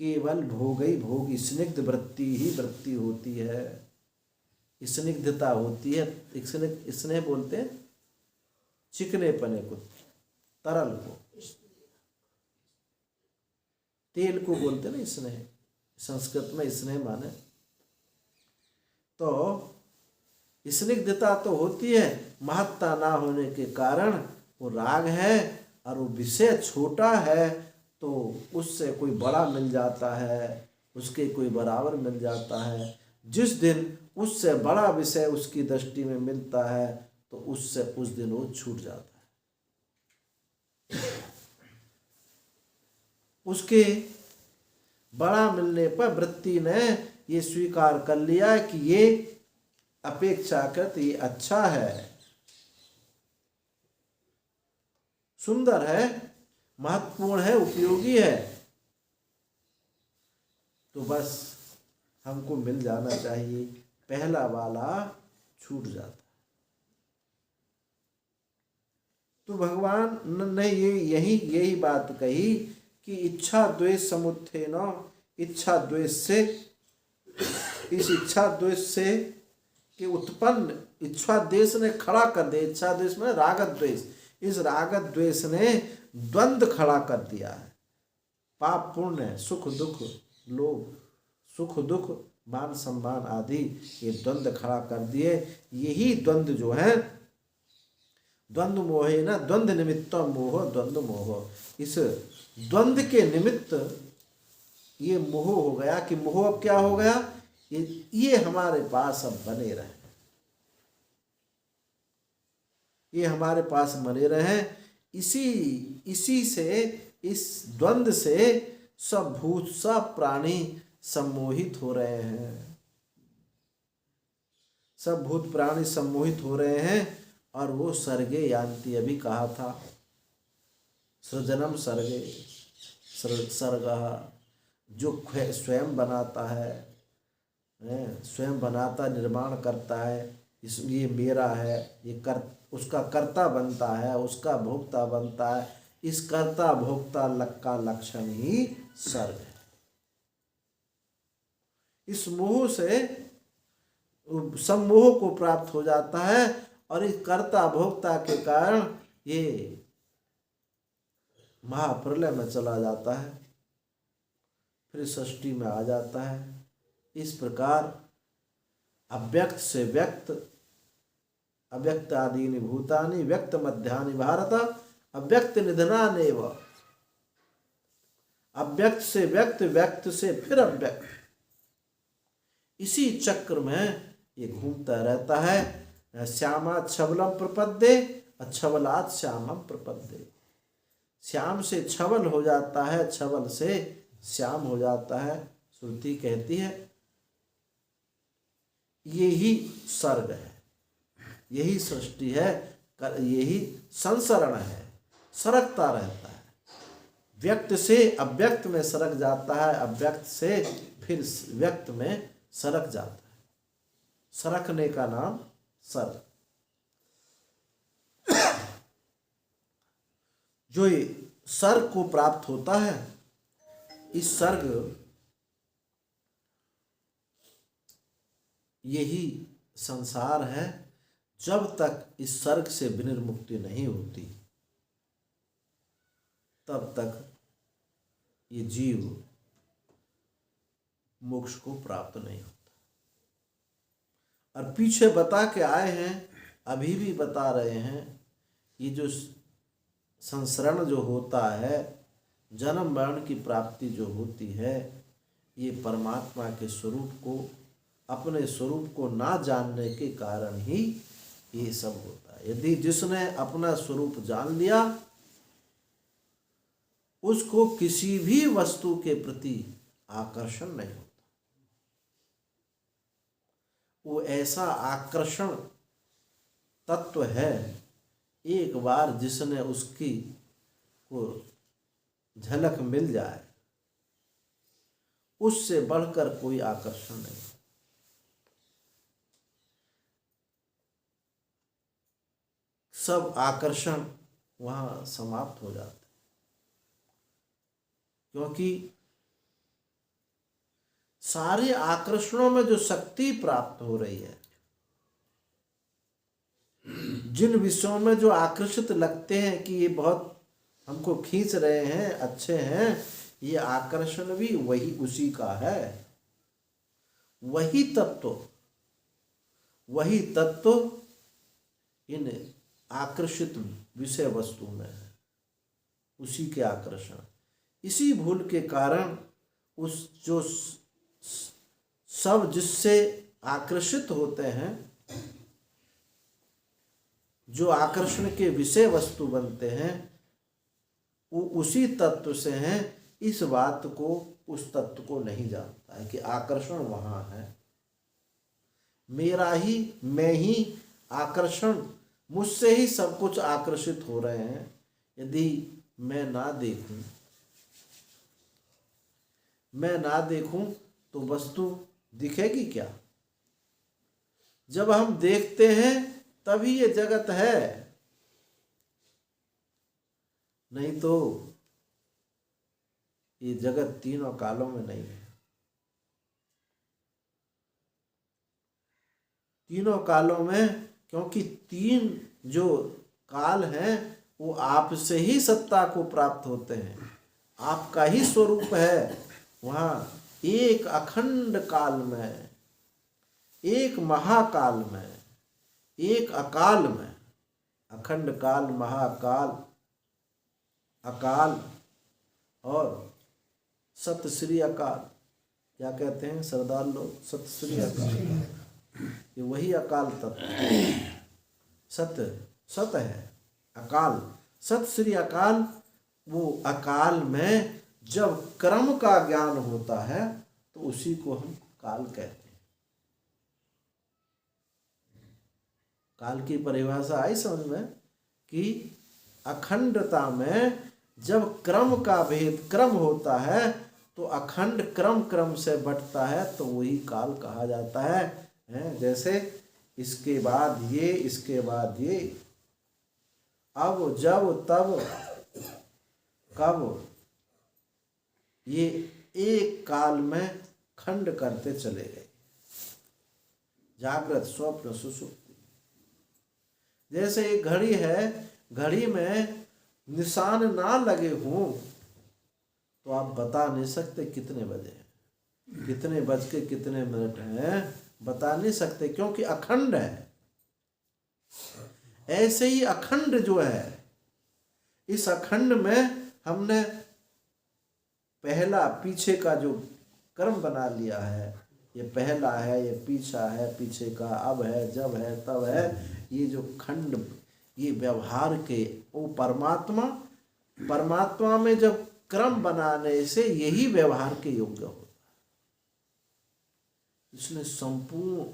केवल भोग स्निग्ध वृत्ति ही वृत्ति होती है, स्निग्धता होती है। स्नेह बोलते हैं चिकने पने को, तरल को, तेल को बोलते ना स्नेह, संस्कृत में स्नेह माने। तो स्निग्धता तो होती है, महत्ता ना होने के कारण वो राग है और वो विषय छोटा है तो उससे कोई बड़ा मिल जाता है, उसके कोई बराबर मिल जाता है। जिस दिन उससे बड़ा विषय उसकी दृष्टि में मिलता है तो उससे उस दिन वो छूट जाता है। उसके बड़ा मिलने पर वृत्ति ने ये स्वीकार कर लिया कि ये अपेक्षाकृत ये अच्छा है, सुंदर है, महत्वपूर्ण है, उपयोगी है, तो बस हमको मिल जाना चाहिए, पहला वाला छूट जाता। तो भगवान ने यही बात कही कि इच्छा द्वेष समुत्थेन, इच्छा द्वेष से, इस इच्छा द्वेष से कि उत्पन्न इच्छा द्वेष ने खड़ा कर दिया। इच्छा द्वेष में राग द्वेष, इस राग द्वेष ने द्वंद्व खड़ा कर दिया है। पाप पुण्य, सुख दुख, लोभ, सुख दुख, मान सम्मान आदि ये द्वंद्व खड़ा कर दिए। यही द्वंद्व जो है, द्वंद्व मोह है ना, द्वंद्व निमित्त मोह, द्वंद्व मोह, इस द्वंद्व के निमित्त ये मोह हो गया कि मोह अब क्या हो गया, ये हमारे पास अब बने रहे, ये हमारे बने बने रहे। इसी से, इस द्वंद्व से सब भूत सब प्राणी सम्मोहित हो रहे हैं, सब भूत प्राणी सम्मोहित हो रहे हैं। और वो सर्गे यान्ति, अभी कहा था सृजनम सर्गे, सर्ग जो स्वयं बनाता है, स्वयं बनाता निर्माण करता है, ये मेरा है, ये उसका कर्ता बनता है, उसका भोक्ता बनता है। इस कर्ता भोक्ता का लक्षण ही सर्ग है। इस मोह से सम्मोह को प्राप्त हो जाता है और इस कर्ता भोक्ता के कारण ये महाप्रलय में चला जाता है, फिर सृष्टि में आ जाता है। इस प्रकार अव्यक्त से व्यक्त, अव्यक्त आदीनि भूतानि व्यक्त मध्यानि भारत अव्यक्त निधनानेव, अव्यक्त से व्यक्त, व्यक्त से फिर अव्यक्त, इसी चक्र में ये घूमता रहता है। श्यामा छबलम प्रपद्ये, छबलात् श्यामम प्रपद्ये। श्याम से छबल हो जाता है, छबल से श्याम हो जाता है। श्रुति कहती है यही सर्ग है, यही सृष्टि है, यही संसरण है, सरकता रहता है। व्यक्त से अव्यक्त में सरक जाता है, अव्यक्त से फिर व्यक्त में सरक जाता है। सरकने का नाम सर्ग। जो ये सर्ग को प्राप्त होता है, इस सर्ग यही संसार है। जब तक इस सर्ग से विनिर्मुक्ति नहीं होती तब तक ये जीव मोक्ष को प्राप्त नहीं होता। और पीछे बता के आए हैं, अभी भी बता रहे हैं, ये जो संसरण जो होता है, जन्म मरण की प्राप्ति जो होती है, ये परमात्मा के स्वरूप को, अपने स्वरूप को ना जानने के कारण ही ये सब होता है। यदि जिसने अपना स्वरूप जान लिया, उसको किसी भी वस्तु के प्रति आकर्षण नहीं होता। वो ऐसा आकर्षण तत्व है, एक बार जिसने उसकी को झलक मिल जाए, उससे बढ़कर कोई आकर्षण नहीं। सब आकर्षण वहाँ समाप्त हो जाते, क्योंकि सारे आकर्षणों में जो शक्ति प्राप्त हो रही है, जिन विषयों में जो आकर्षित लगते हैं कि ये बहुत हमको खींच रहे हैं, अच्छे हैं, ये आकर्षण भी वही उसी का है। वही तत्व इन आकर्षित विषय वस्तु में है, उसी के आकर्षण। इसी भूल के कारण उस जो सब जिससे आकर्षित होते हैं, जो आकर्षण के विषय वस्तु बनते हैं, वो उसी तत्व से हैं। इस बात को, उस तत्व को नहीं जानता है कि आकर्षण वहाँ है। मेरा ही, मैं ही आकर्षण, मुझसे ही सब कुछ आकर्षित हो रहे हैं। यदि मैं ना देखूं तो वस्तु दिखेगी क्या? जब हम देखते हैं तभी ये जगत है, नहीं तो ये जगत तीनों कालों में नहीं है। तीनों कालों में, क्योंकि तीन जो काल हैं वो आपसे ही सत्ता को प्राप्त होते हैं, आपका ही स्वरूप है। वहाँ एक अखंड काल में, एक महाकाल में, एक अकाल में, अखंड काल, महाकाल, अकाल और सत श्री अकाल। क्या कहते हैं सरदार लोग? सत श्री अकाल। ये वही अकाल तत्व सत है, अकाल, सत श्री अकाल। वो अकाल में जब क्रम का ज्ञान होता है तो उसी को हम काल कहते हैं। काल की परिभाषा आई समझ में कि अखंडता में जब क्रम का भेद, क्रम होता है तो अखंड क्रम से बढ़ता है, तो वही काल कहा जाता है। जैसे इसके बाद ये, इसके बाद ये, अब, जब, तब, कब, ये एक काल में खंड करते चले गए। जागृत, स्वप्न, सुषुप्ति। जैसे एक घड़ी है, घड़ी में निशान ना लगे हों तो आप बता नहीं सकते कितने बजे हैं, कितने बज के कितने मिनट हैं, बता नहीं सकते, क्योंकि अखंड है। ऐसे ही अखंड जो है, इस अखंड में हमने पहला पीछे का जो क्रम बना लिया है, ये पहला है, ये पीछा है, पीछे का अब है, जब है, तब है। ये जो खंड, ये व्यवहार के, वो परमात्मा परमात्मा में जब क्रम बनाने से यही व्यवहार के योग्य होता है। इसलिए संपूर्ण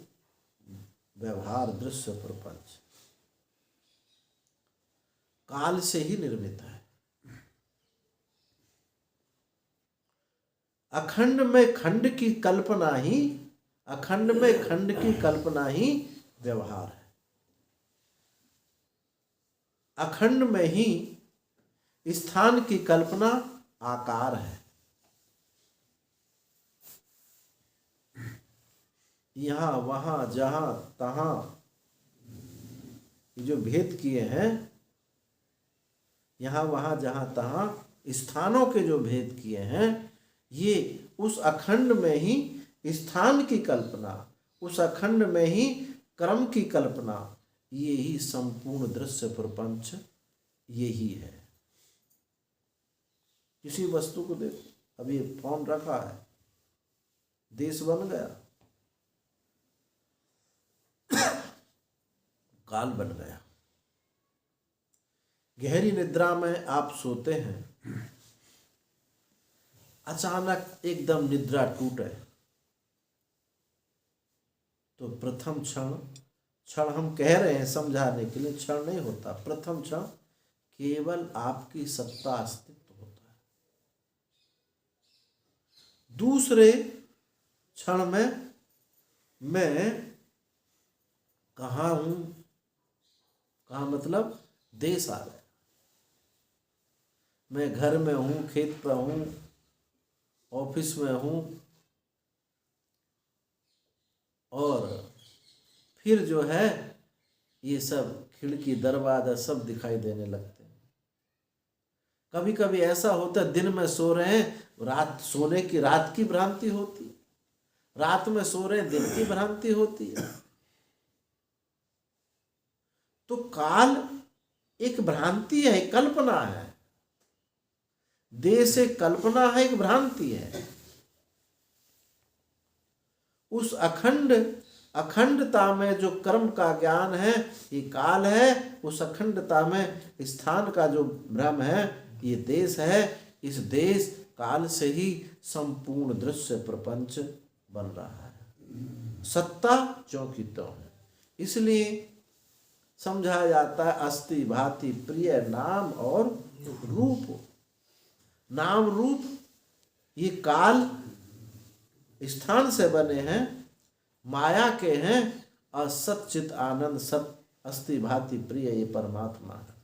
व्यवहार दृश्य प्रपंच काल से ही निर्मित है। अखंड में खंड की कल्पना ही, अखंड में खंड की कल्पना ही व्यवहार है। अखंड में ही स्थान की कल्पना आकार है। यहाँ वहाँ जहाँ तहाँ ये जो भेद किए हैं, यहाँ वहाँ जहाँ तहाँ स्थानों के जो भेद किए हैं, ये उस अखंड में ही स्थान की कल्पना, उस अखंड में ही क्रम की कल्पना, ये ही संपूर्ण दृश्य प्रपंच यही है। किसी वस्तु को देखो, अभी फोन रखा है, देश बन गया, काल बन गया। गहरी निद्रा में आप सोते हैं, अचानक एकदम निद्रा टूटे तो प्रथम क्षण हम कह रहे हैं समझाने के लिए, क्षण नहीं होता, प्रथम क्षण केवल आपकी सत्ता अस्तित्व होता है। दूसरे क्षण में मैं कहाँ हूं, कहाँ मतलब देश आ गया, मैं घर में हूं, खेत पर हूं, ऑफिस में हूं, और फिर जो है ये सब खिड़की दरवाजा सब दिखाई देने लगते हैं। कभी कभी ऐसा होता है दिन में सो रहे हैं, रात सोने की रात की भ्रांति होती, रात में सो रहे हैं दिन की भ्रांति होती है। तो काल एक भ्रांति है, कल्पना है, देश एक कल्पना है, एक भ्रांति है। उस अखंडता में जो कर्म का ज्ञान है ये काल है, उस अखंडता में स्थान का जो भ्रम है ये देश है। इस देश काल से ही संपूर्ण दृश्य प्रपंच बन रहा है। सत्ता ज्यों की त्यों है। इसलिए समझाया जाता है अस्ति भाति प्रिय नाम और रूप। नाम रूप ये काल स्थान से बने हैं, माया के हैं, और सच्चित आनंद सत अस्ति भाति प्रिय ये परमात्मा है।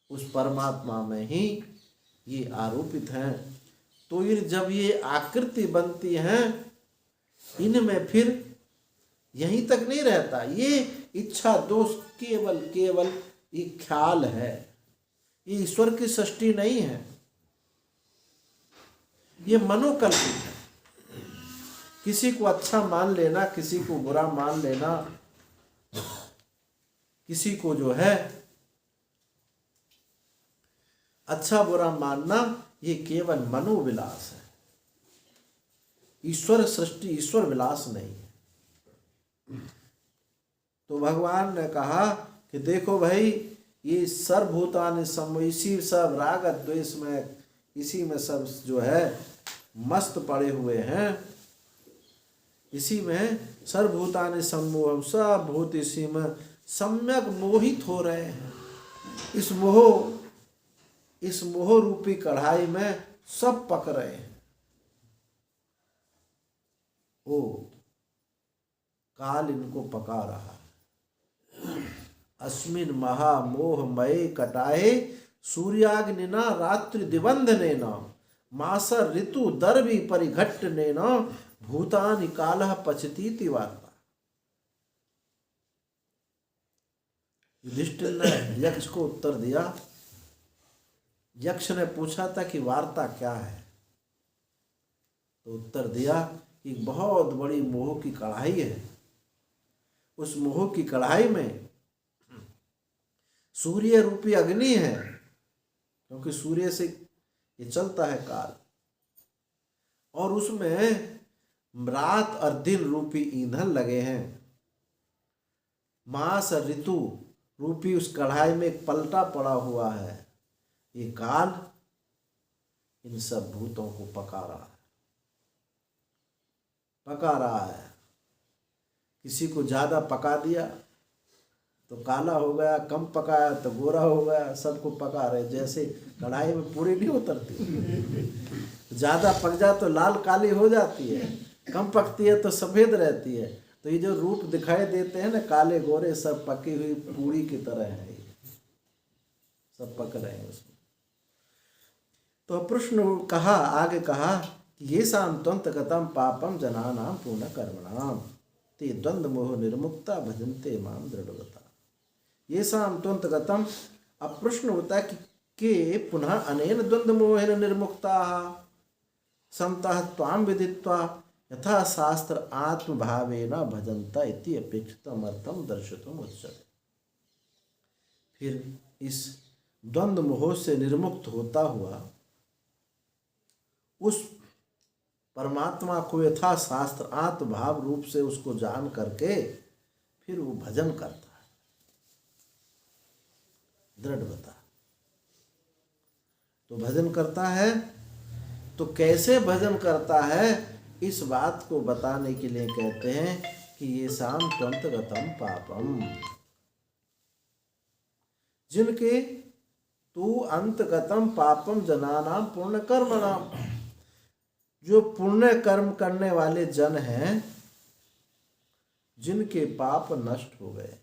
उस परमात्मा में ही ये आरोपित हैं। तो ये जब ये आकृति बनती हैं, इनमें फिर यहीं तक नहीं रहता, ये इच्छा दोष केवल ये ख्याल है, ये ईश्वर की सृष्टि नहीं है, ये मनोकल्पित है। किसी को अच्छा मान लेना, किसी को बुरा मान लेना, किसी को जो है अच्छा बुरा मानना, ये केवल मनोविलास है। ईश्वर सृष्टि ईश्वर विलास नहीं है। तो भगवान ने कहा कि देखो भाई, ये सर्वभूतानि इसी सब राग द्वेष में, इसी में सब जो है मस्त पड़े हुए हैं, इसी में सर्वभूतानि सम्मोहम्, सब भूत इसी में सम्यक मोहित हो रहे हैं। इस मोह रूपी कढ़ाई में सब पक रहे हैं। ओ काल इनको पका रहा है। अस्मिन महामोहमये कटाए सूर्याग्निना रात्रि दिवंधनेन मास ऋतु दर्वी परिघट्टनेन भूतानि कालः पचतीति वार्ता। युधिष्ठिर ने यक्ष को उत्तर दिया। यक्ष ने पूछा था कि वार्ता क्या है, तो उत्तर दिया कि बहुत बड़ी मोह की कढ़ाई है। उस मोह की कढ़ाई में सूर्य रूपी अग्नि है, क्योंकि सूर्य से ये चलता है काल, और उसमें रात और दिन रूपी ईंधन लगे हैं। मास ऋतु रूपी उस कढ़ाई में एक पलटा पड़ा हुआ है। ये काल इन सब भूतों को पका रहा है। किसी को ज़्यादा पका दिया तो काला हो गया, कम पकाया तो गोरा हो गया, सबको पका रहे। जैसे कढ़ाई में पूरी नहीं उतरती, ज़्यादा पक जाए तो लाल काली हो जाती है, कम पकती है तो सफ़ेद रहती है। तो ये जो रूप दिखाई देते हैं ना, काले गोरे, सब पकी हुई पूरी की तरह है, सब पक रहे हैं उसमें। तो प्रश्न कहा, आगे कहा कि ये शांतंत गतम पापम जनानाम पूर्ण कर्मणाम ते द्वंद्व मोह निर्मुक्ता भजन्ते माम दृढ़वता। ये शांतंत गतम। अब प्रश्न होता है कि पुनः अनेन द्वंद्व मोहेन निर्मुक्ता समतः त्वाम विदित्वा यथा शास्त्र आत्मभावेन भजन्ता इति अपेक्षितम अर्थम दर्शितुम उच्यते। फिर इस द्वंद्व मोह से निर्मुक्त होता हुआ उस परमात्मा को यथा शास्त्र आत्मभाव रूप से उसको जान करके फिर वो भजन करता है, दृढ़ बता। तो भजन करता है, तो कैसे भजन करता है इस बात को बताने के लिए कहते हैं कि ये शाम त्वंतगतम पापम, जिनके तू अंतगतम पापम जनानाम पुण्य कर्मणाम, जो पुण्य कर्म करने वाले जन हैं जिनके पाप नष्ट हो गए।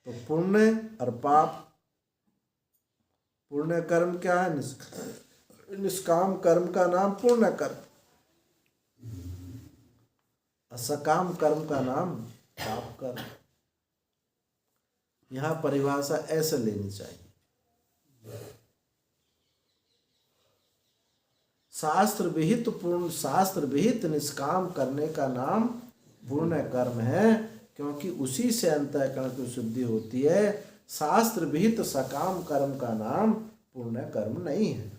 तो पुण्य और पाप, पुण्य कर्म क्या है? निष्काम कर्म का नाम पुण्य कर्म, असकाम कर्म का नाम पाप कर्म। यहां परिभाषा ऐसे लेनी चाहिए। शास्त्र विहित निष्काम करने का नाम पुण्य कर्म है, क्योंकि उसी से अंतःकरण की शुद्धि होती है। शास्त्र विहित सकाम कर्म का नाम पुण्य कर्म नहीं है।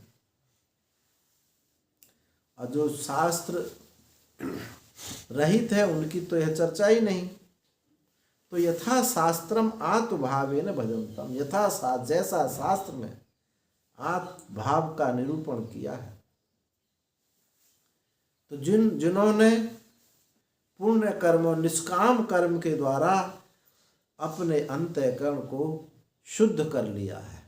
और जो शास्त्र रहित है उनकी तो यह चर्चा ही नहीं। तो यथा शास्त्रम आत्मभावेन भजन्तम, यथा जैसा शास्त्र में आत्मभाव का निरूपण किया है। तो जिन्होंने पुण्य कर्म और निष्काम कर्म के द्वारा अपने अंतःकरण को शुद्ध कर लिया है।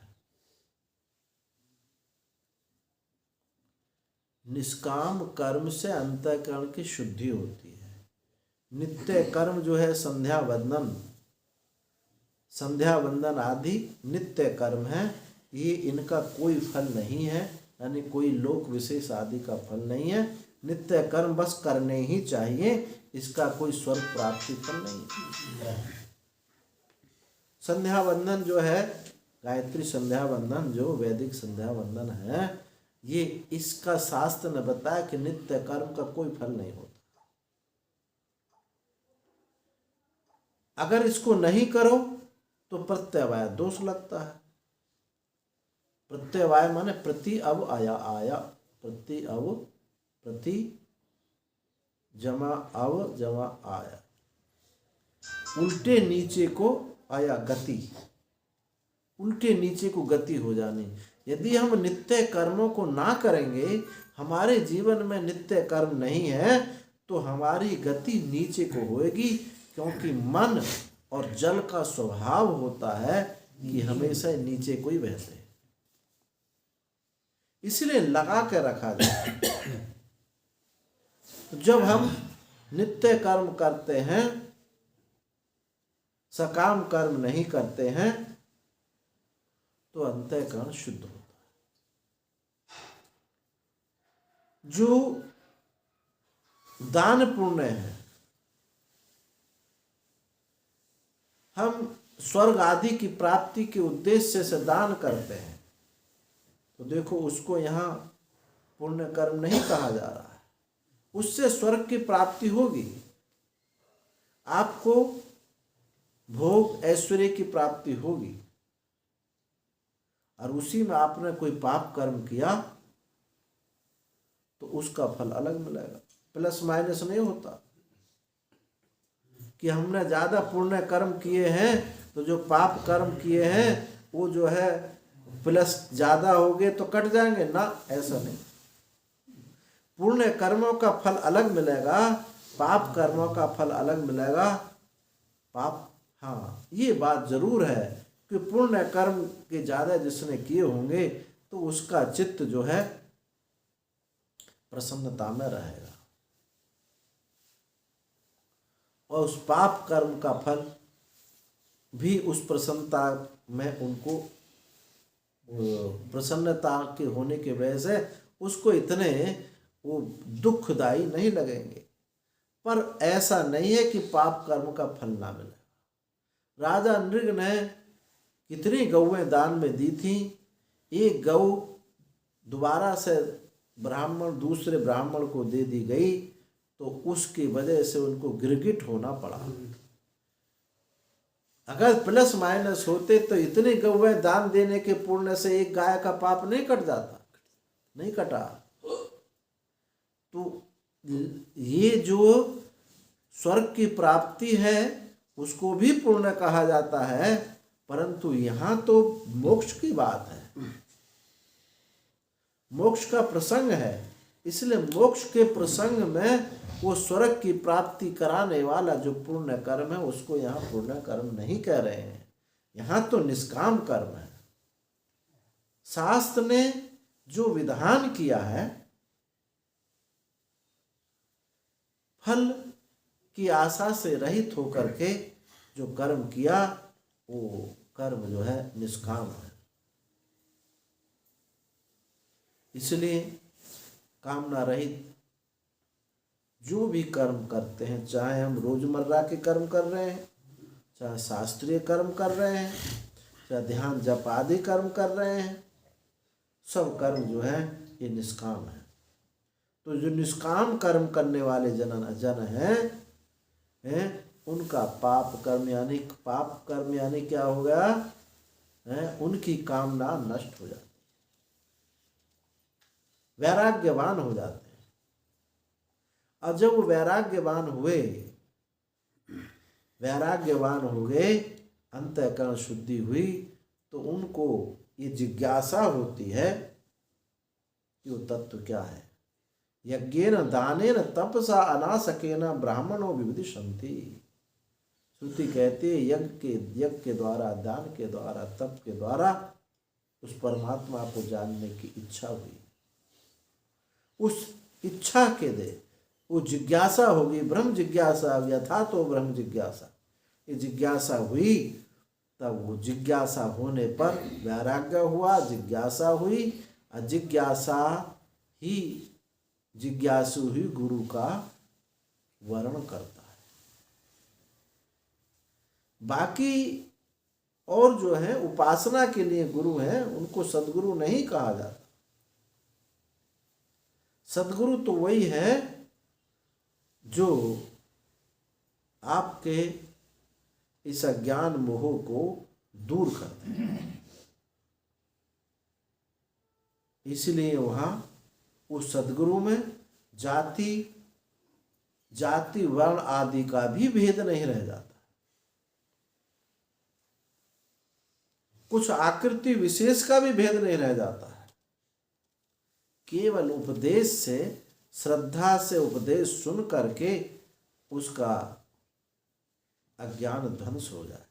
निष्काम कर्म से अंतःकरण की शुद्धि होती है। नित्य कर्म जो है संध्या वंदन आदि नित्य कर्म है, ये इनका कोई फल नहीं है, यानी कोई लोक विशेष आदि का फल नहीं है। नित्य कर्म बस करने ही चाहिए, इसका कोई स्वर्ग प्राप्ति फल नहीं है। संध्या वंदन जो है, गायत्री संध्या वंदन जो वैदिक संध्या वंदन है, ये इसका शास्त्र ने बताया कि नित्य कर्म का कोई फल नहीं होता। अगर इसको नहीं करो तो प्रत्यवाय दोष लगता है। प्रत्यवाय माने प्रति अव आया, प्रति अव, प्रति जमा अव जमा आया, उल्टे नीचे को आया गति, उल्टे नीचे को गति हो जानी। यदि हम नित्य कर्मों को ना करेंगे, हमारे जीवन में नित्य कर्म नहीं है, तो हमारी गति नीचे को होएगी, क्योंकि मन और जल का स्वभाव होता है कि हमेशा नीचे को ही बहते हैं। इसलिए लगा के रखा जाए। तो जब हम नित्य कर्म करते हैं, सकाम कर्म नहीं करते हैं, तो अंतःकरण शुद्ध होता है। जो दान पुण्य है, हम स्वर्ग आदि की प्राप्ति के उद्देश्य से दान करते हैं, तो देखो उसको यहाँ पुण्य कर्म नहीं कहा जा रहा है। उससे स्वर्ग की प्राप्ति होगी, आपको भोग ऐश्वर्य की प्राप्ति होगी। और उसी में आपने कोई पाप कर्म किया तो उसका फल अलग मिलेगा। प्लस माइनस नहीं होता कि हमने ज़्यादा पुण्य कर्म किए हैं तो जो पाप कर्म किए हैं वो जो है प्लस ज़्यादा हो गए तो कट जाएंगे ना, ऐसा नहीं। पुण्य कर्मों का फल अलग मिलेगा, पाप कर्मों का फल अलग मिलेगा। पाप, हाँ ये बात जरूर है कि पुण्य कर्म के ज़्यादा जिसने किए होंगे तो उसका चित्त जो है प्रसन्नता में रहेगा, और उस पाप कर्म का फल भी उस प्रसन्नता में उनको प्रसन्नता के होने के वजह से उसको इतने वो दुखदायी नहीं लगेंगे। पर ऐसा नहीं है कि पाप कर्म का फल ना मिले। राजा नृग ने कितनी गौएं दान में दी थी, एक गौ दोबारा से ब्राह्मण दूसरे ब्राह्मण को दे दी गई तो उसकी वजह से उनको गिरगिट होना पड़ा। अगर प्लस माइनस होते तो इतनी गौएं दान देने के पुण्य से एक गाय का पाप नहीं कट जाता, नहीं कटा। तो ये जो स्वर्ग की प्राप्ति है उसको भी पुण्य कहा जाता है, परंतु यहाँ तो मोक्ष की बात है, मोक्ष का प्रसंग है, इसलिए मोक्ष के प्रसंग में वो स्वर्ग की प्राप्ति कराने वाला जो पुण्य कर्म है उसको यहाँ पुण्य कर्म नहीं कह रहे हैं, यहाँ तो निष्काम कर्म है। शास्त्र ने जो विधान किया है फल की आशा से रहित होकर के जो कर्म किया वो कर्म जो है निष्काम है। इसलिए कामना रहित जो भी कर्म करते हैं, चाहे हम रोजमर्रा के कर्म कर रहे हैं, चाहे शास्त्रीय कर्म कर रहे हैं, चाहे ध्यान जप आदि कर्म कर रहे हैं, सब कर्म जो है ये निष्काम है। तो जो निष्काम कर्म करने वाले जन हैं उनका पाप कर्म यानी क्या हो गया है, उनकी कामना नष्ट हो जाती, वैराग्यवान हो जाते हैं। और जब वो वैराग्यवान हो गए, अंतःकरण शुद्धि हुई, तो उनको ये जिज्ञासा होती है कि वो तत्व क्या है। यज्ञेन दानेन तपसा अनासकेन ब्राह्मणों विविदिशन्ति। श्रुति कहती है यज्ञ के द्वारा, दान के द्वारा, तप के द्वारा उस परमात्मा को जानने की इच्छा हुई। उस इच्छा के दे वो जिज्ञासा होगी, ब्रह्म जिज्ञासा, यथा तो ब्रह्म जिज्ञासा, ये जिज्ञासा हुई, तब वो जिज्ञासा होने पर वैराग्य हुआ, जिज्ञासा हुई, और जिज्ञासु ही गुरु का वर्ण करता है। बाकी और जो है उपासना के लिए गुरु हैं उनको सद्गुरु नहीं कहा जाता। सद्गुरु तो वही है जो आपके इस अज्ञान मोह को दूर करते हैं। इसलिए वहाँ उस सद्गुरु में जाति वर्ण आदि का भी भेद नहीं रह जाता। कुछ आकृति विशेष का भी भेद नहीं रह जाता है। केवल उपदेश से, श्रद्धा से उपदेश सुन करके उसका अज्ञान ध्वंस हो जाए।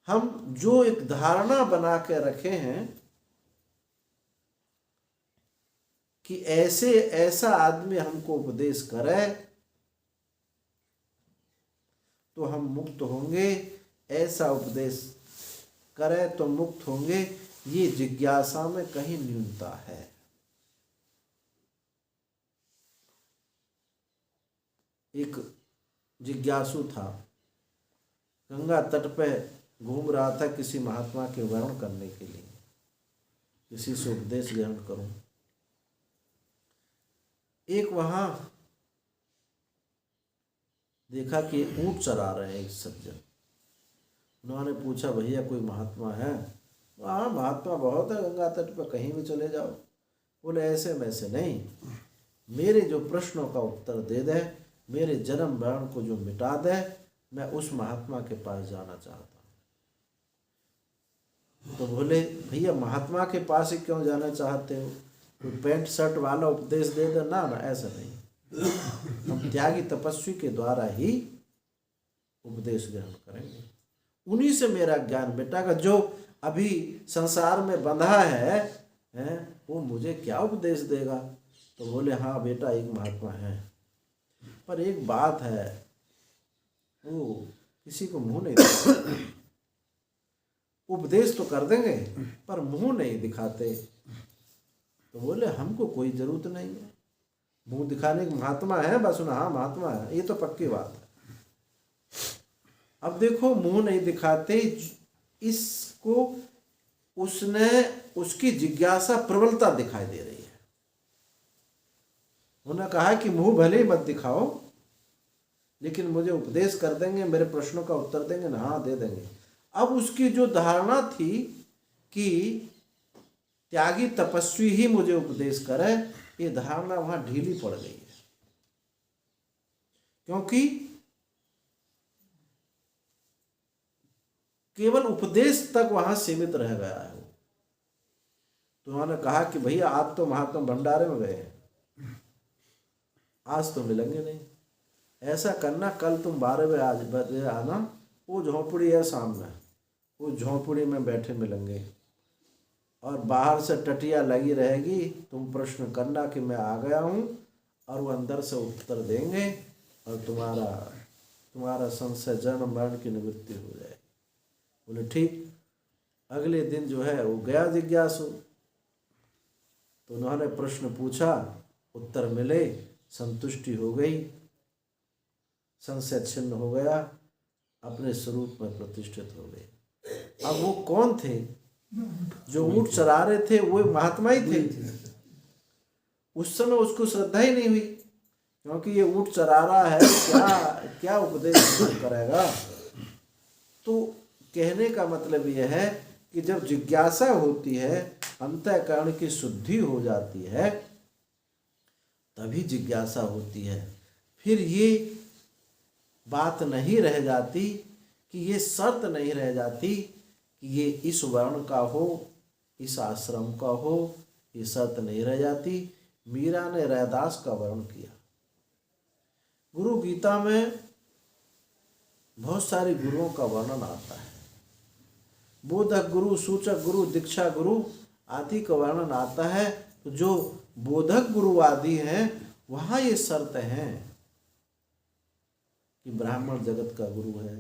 हम जो एक धारणा बना के रखे हैं कि ऐसा आदमी हमको उपदेश करे तो हम मुक्त होंगे, ऐसा उपदेश करे तो मुक्त होंगे, ये जिज्ञासा में कहीं न्यूनता है। एक जिज्ञासु था, गंगा तट पे घूम रहा था किसी महात्मा के वर्ण करने के लिए, किसी से उपदेश ग्रहण करूं। एक वहां देखा कि ऊंट चरा रहे हैं एक सज्जन। उन्होंने पूछा, भैया कोई महात्मा है? हाँ महात्मा बहुत है गंगा तट पर, कहीं भी चले जाओ। बोले ऐसे वैसे नहीं, मेरे जो प्रश्नों का उत्तर दे दे, मेरे जन्म मरण को जो मिटा दे, मैं उस महात्मा के पास जाना चाहता हूँ। तो बोले भैया महात्मा के पास ही क्यों जाना चाहते हो, कोई पैंट शर्ट वाला उपदेश दे दे ना, ऐसा नहीं, हम त्यागी तपस्वी के द्वारा ही उपदेश ग्रहण करेंगे, उन्हीं से मेरा ज्ञान बेटा, जो अभी संसार में बंधा है वो मुझे क्या उपदेश देगा। तो बोले हाँ बेटा एक महात्मा है, पर एक बात है, वो किसी को मुंह नहीं दिखाते, उपदेश तो कर देंगे पर मुंह नहीं दिखाते। तो बोले हमको कोई जरूरत नहीं है, मुंह दिखाने के महात्मा है, बस सुना हाँ महात्मा है, ये तो पक्की बात है। अब देखो मुंह नहीं दिखाते, इसको उसने उसकी जिज्ञासा प्रबलता दिखाई दे रही है। उन्होंने कहा कि मुंह भले ही मत दिखाओ, लेकिन मुझे उपदेश कर देंगे, मेरे प्रश्नों का उत्तर देंगे ना, हाँ दे देंगे। अब उसकी जो धारणा थी कि त्यागी तपस्वी ही मुझे उपदेश करे, ये धारणा वहां ढीली पड़ गई है, क्योंकि केवल उपदेश तक वहां सीमित रह गया है। तो उन्होंने कहा कि भैया आप तो महात्मा भंडारे में गए हैं, आज तो मिलेंगे नहीं, ऐसा करना कल तुम 12 बजे आना, वो झोंपड़ी है सामने, वो झोंपड़ी में बैठे मिलेंगे, और बाहर से टटिया लगी रहेगी, तुम प्रश्न करना कि मैं आ गया हूँ, और वो अंदर से उत्तर देंगे, और तुम्हारा संशय जन्म मरण की निवृत्ति हो जाएगी। बोले ठीक। अगले दिन जो है वो गया जिज्ञासु, तो उन्होंने प्रश्न पूछा, उत्तर मिले, संतुष्टि हो गई, संशय छिन्न हो गया, अपने स्वरूप में प्रतिष्ठित हो गए। अब वो कौन थे जो ऊंट चरा रहे थे, वो महात्मा ही थे। उस समय उसको श्रद्धा ही नहीं हुई, क्योंकि ये ऊंट चरा रहा है, क्या उपदेश करेगा। तो कहने का मतलब यह है कि जब जिज्ञासा होती है, अंतःकरण की शुद्धि हो जाती है, तभी जिज्ञासा होती है। फिर ये बात नहीं रह जाती कि ये शर्त नहीं रह जाती कि ये इस वर्ण का हो, इस आश्रम का हो, ये शर्त नहीं रह जाती। मीरा ने रैदास का वर्ण किया। गुरु गीता में बहुत सारे गुरुओं का वर्णन आता है, बोधक गुरु, सूचक गुरु, दीक्षा गुरु आदि का वर्णन आता है। तो जो बोधक गुरु आदि हैं, वहाँ ये शर्त हैं कि ब्राह्मण जगत का गुरु है,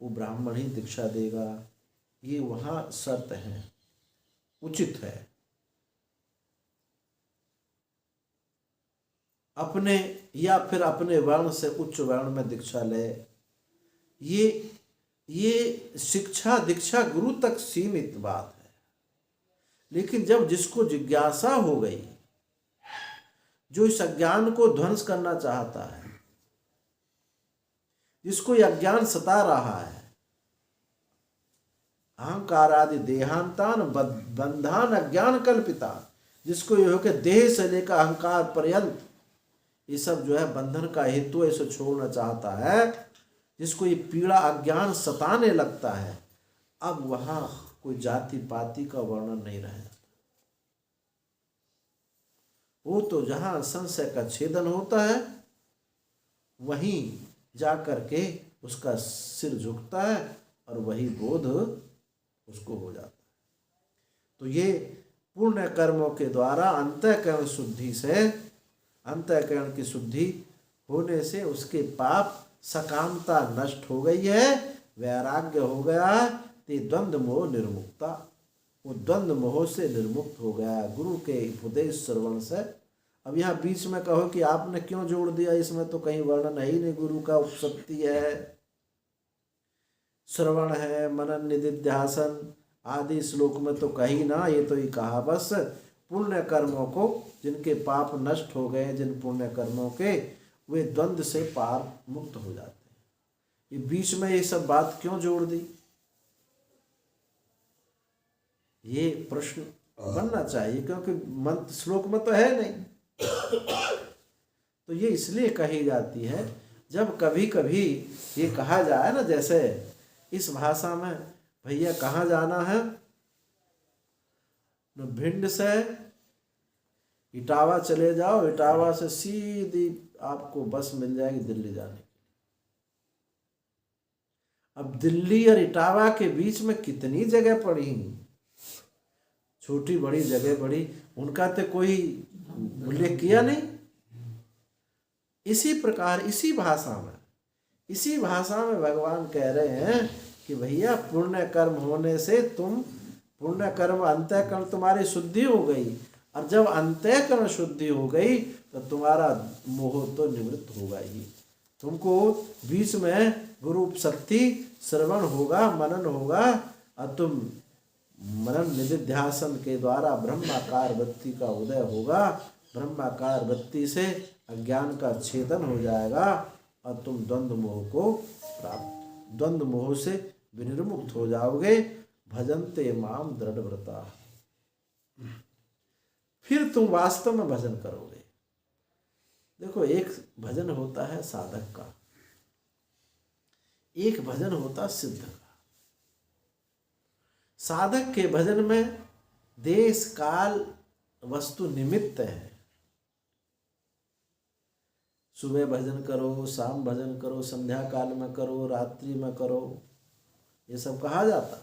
वो ब्राह्मण ही दीक्षा देगा, ये वहाँ शर्त है, उचित है। अपने या फिर अपने वर्ण से उच्च वर्ण में दीक्षा ले, ये शिक्षा दीक्षा गुरु तक सीमित बात है। लेकिन जब जिसको जिज्ञासा हो गई, जो इस अज्ञान को ध्वंस करना चाहता है, जिसको यह अज्ञान सता रहा है, अहंकार आदि देहांतान बंधान अज्ञान कल्पिता, जिसको ये हो कि देह से लेकर अहंकार पर्यंत ये सब जो है बंधन का हेतु है, इसे छोड़ना चाहता है, जिसको ये पीड़ा अज्ञान सताने लगता है, अब वहां कोई जाति पाति का वर्णन नहीं रह जाता। वो तो जहां संशय का छेदन होता है, वहीं जा करके उसका सिर झुकता है और वही बोध उसको हो जाता है। तो ये पुण्य कर्मों के द्वारा अंतःकरण शुद्धि से, अंतःकरण की शुद्धि होने से उसके पाप सकामता नष्ट हो गई है, वैराग्य हो गया, ते द्वंद्व मोह निर्मुक्ता, वो द्वंद्व मोह से निर्मुक्त हो गया गुरु के उपदेश श्रवण से। अब यहाँ बीच में कहो कि आपने क्यों जोड़ दिया, इसमें तो कहीं वर्णन है ही नहीं, गुरु का उपसक्ति है, श्रवण है, मनन निधिध्यासन आदि श्लोक में तो कही ना, ये तो ही कहा बस पुण्य कर्मों को, जिनके पाप नष्ट हो गए, जिन पुण्य कर्मों के, वे द्वंद्व से पार मुक्त हो जाते हैं। ये बीच में ये सब बात क्यों जोड़ दी, ये प्रश्न बनना चाहिए, क्योंकि मंत्र श्लोक में तो है नहीं। तो ये इसलिए कही जाती है, जब कभी कभी ये कहा जाए ना, जैसे इस भाषा में भैया कहाँ जाना है? भिंड से इटावा चले जाओ, इटावा से सीधी आपको बस मिल जाएगी दिल्ली जाने की। अब दिल्ली और इटावा के बीच में कितनी जगह पड़ी, छोटी बड़ी जगह बड़ी, उनका तो कोई उल्लेख किया नहीं। इसी प्रकार इसी भाषा में भगवान कह रहे हैं कि भैया पुण्य कर्म होने से तुम पुण्य कर्म अंतःकरण तुम्हारी शुद्धि हो गई, और जब अंतःकरण शुद्धि हो गई तो तुम्हारा मोह तो निवृत्त होगा ही। तुमको बीच में गुरु शक्ति श्रवण होगा, मनन होगा, और तुम मनन निधिध्यासन के द्वारा ब्रह्माकार वृत्ति का उदय होगा। ब्रह्माकार वृत्ति से अज्ञान का छेदन हो जाएगा और तुम द्वंद्व मोह से विनिर्मुक्त हो जाओगे। भजन्ते माम दृढ़व्रता, फिर तुम वास्तव में भजन करोगे। देखो, एक भजन होता है साधक का, एक भजन होता सिद्ध का। साधक के भजन में देश काल वस्तु निमित्त है। सुबह भजन करो, शाम भजन करो, संध्या काल में करो, रात्रि में करो, ये सब कहा जाता।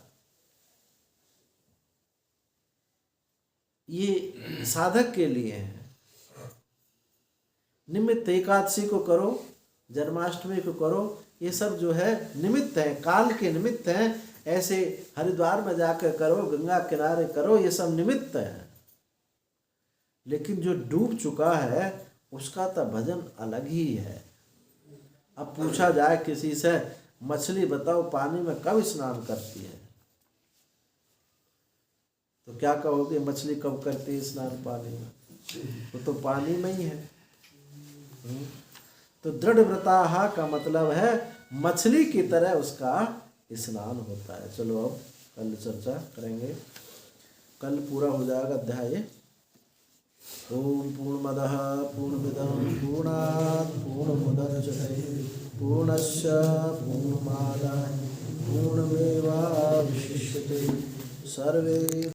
ये साधक के लिए है। निमित्त एकादशी को करो, जन्माष्टमी को करो, ये सब जो है निमित्त है, काल के निमित्त हैं। ऐसे हरिद्वार में जाकर करो, गंगा किनारे करो, ये सब निमित्त है। लेकिन जो डूब चुका है उसका तो भजन अलग ही है। अब पूछा जाए किसी से, मछली बताओ पानी में कब स्नान करती है, तो क्या कहोगे? मछली कब करती है स्नान? पानी में। वो तो पानी में ही है। तो दृढ़व्रता का मतलब है मछली की तरह उसका स्नान होता है। चलो अब कल चर्चा करेंगे, कल पूरा हो जाएगा अध्याय। ओम पूर्णमदः पूर्णमिदं पूर्णात् पूर्णमुदच्यते पूर्णस्य पूर्णमादाय पूर्णमेवावशिष्यते। सर्वे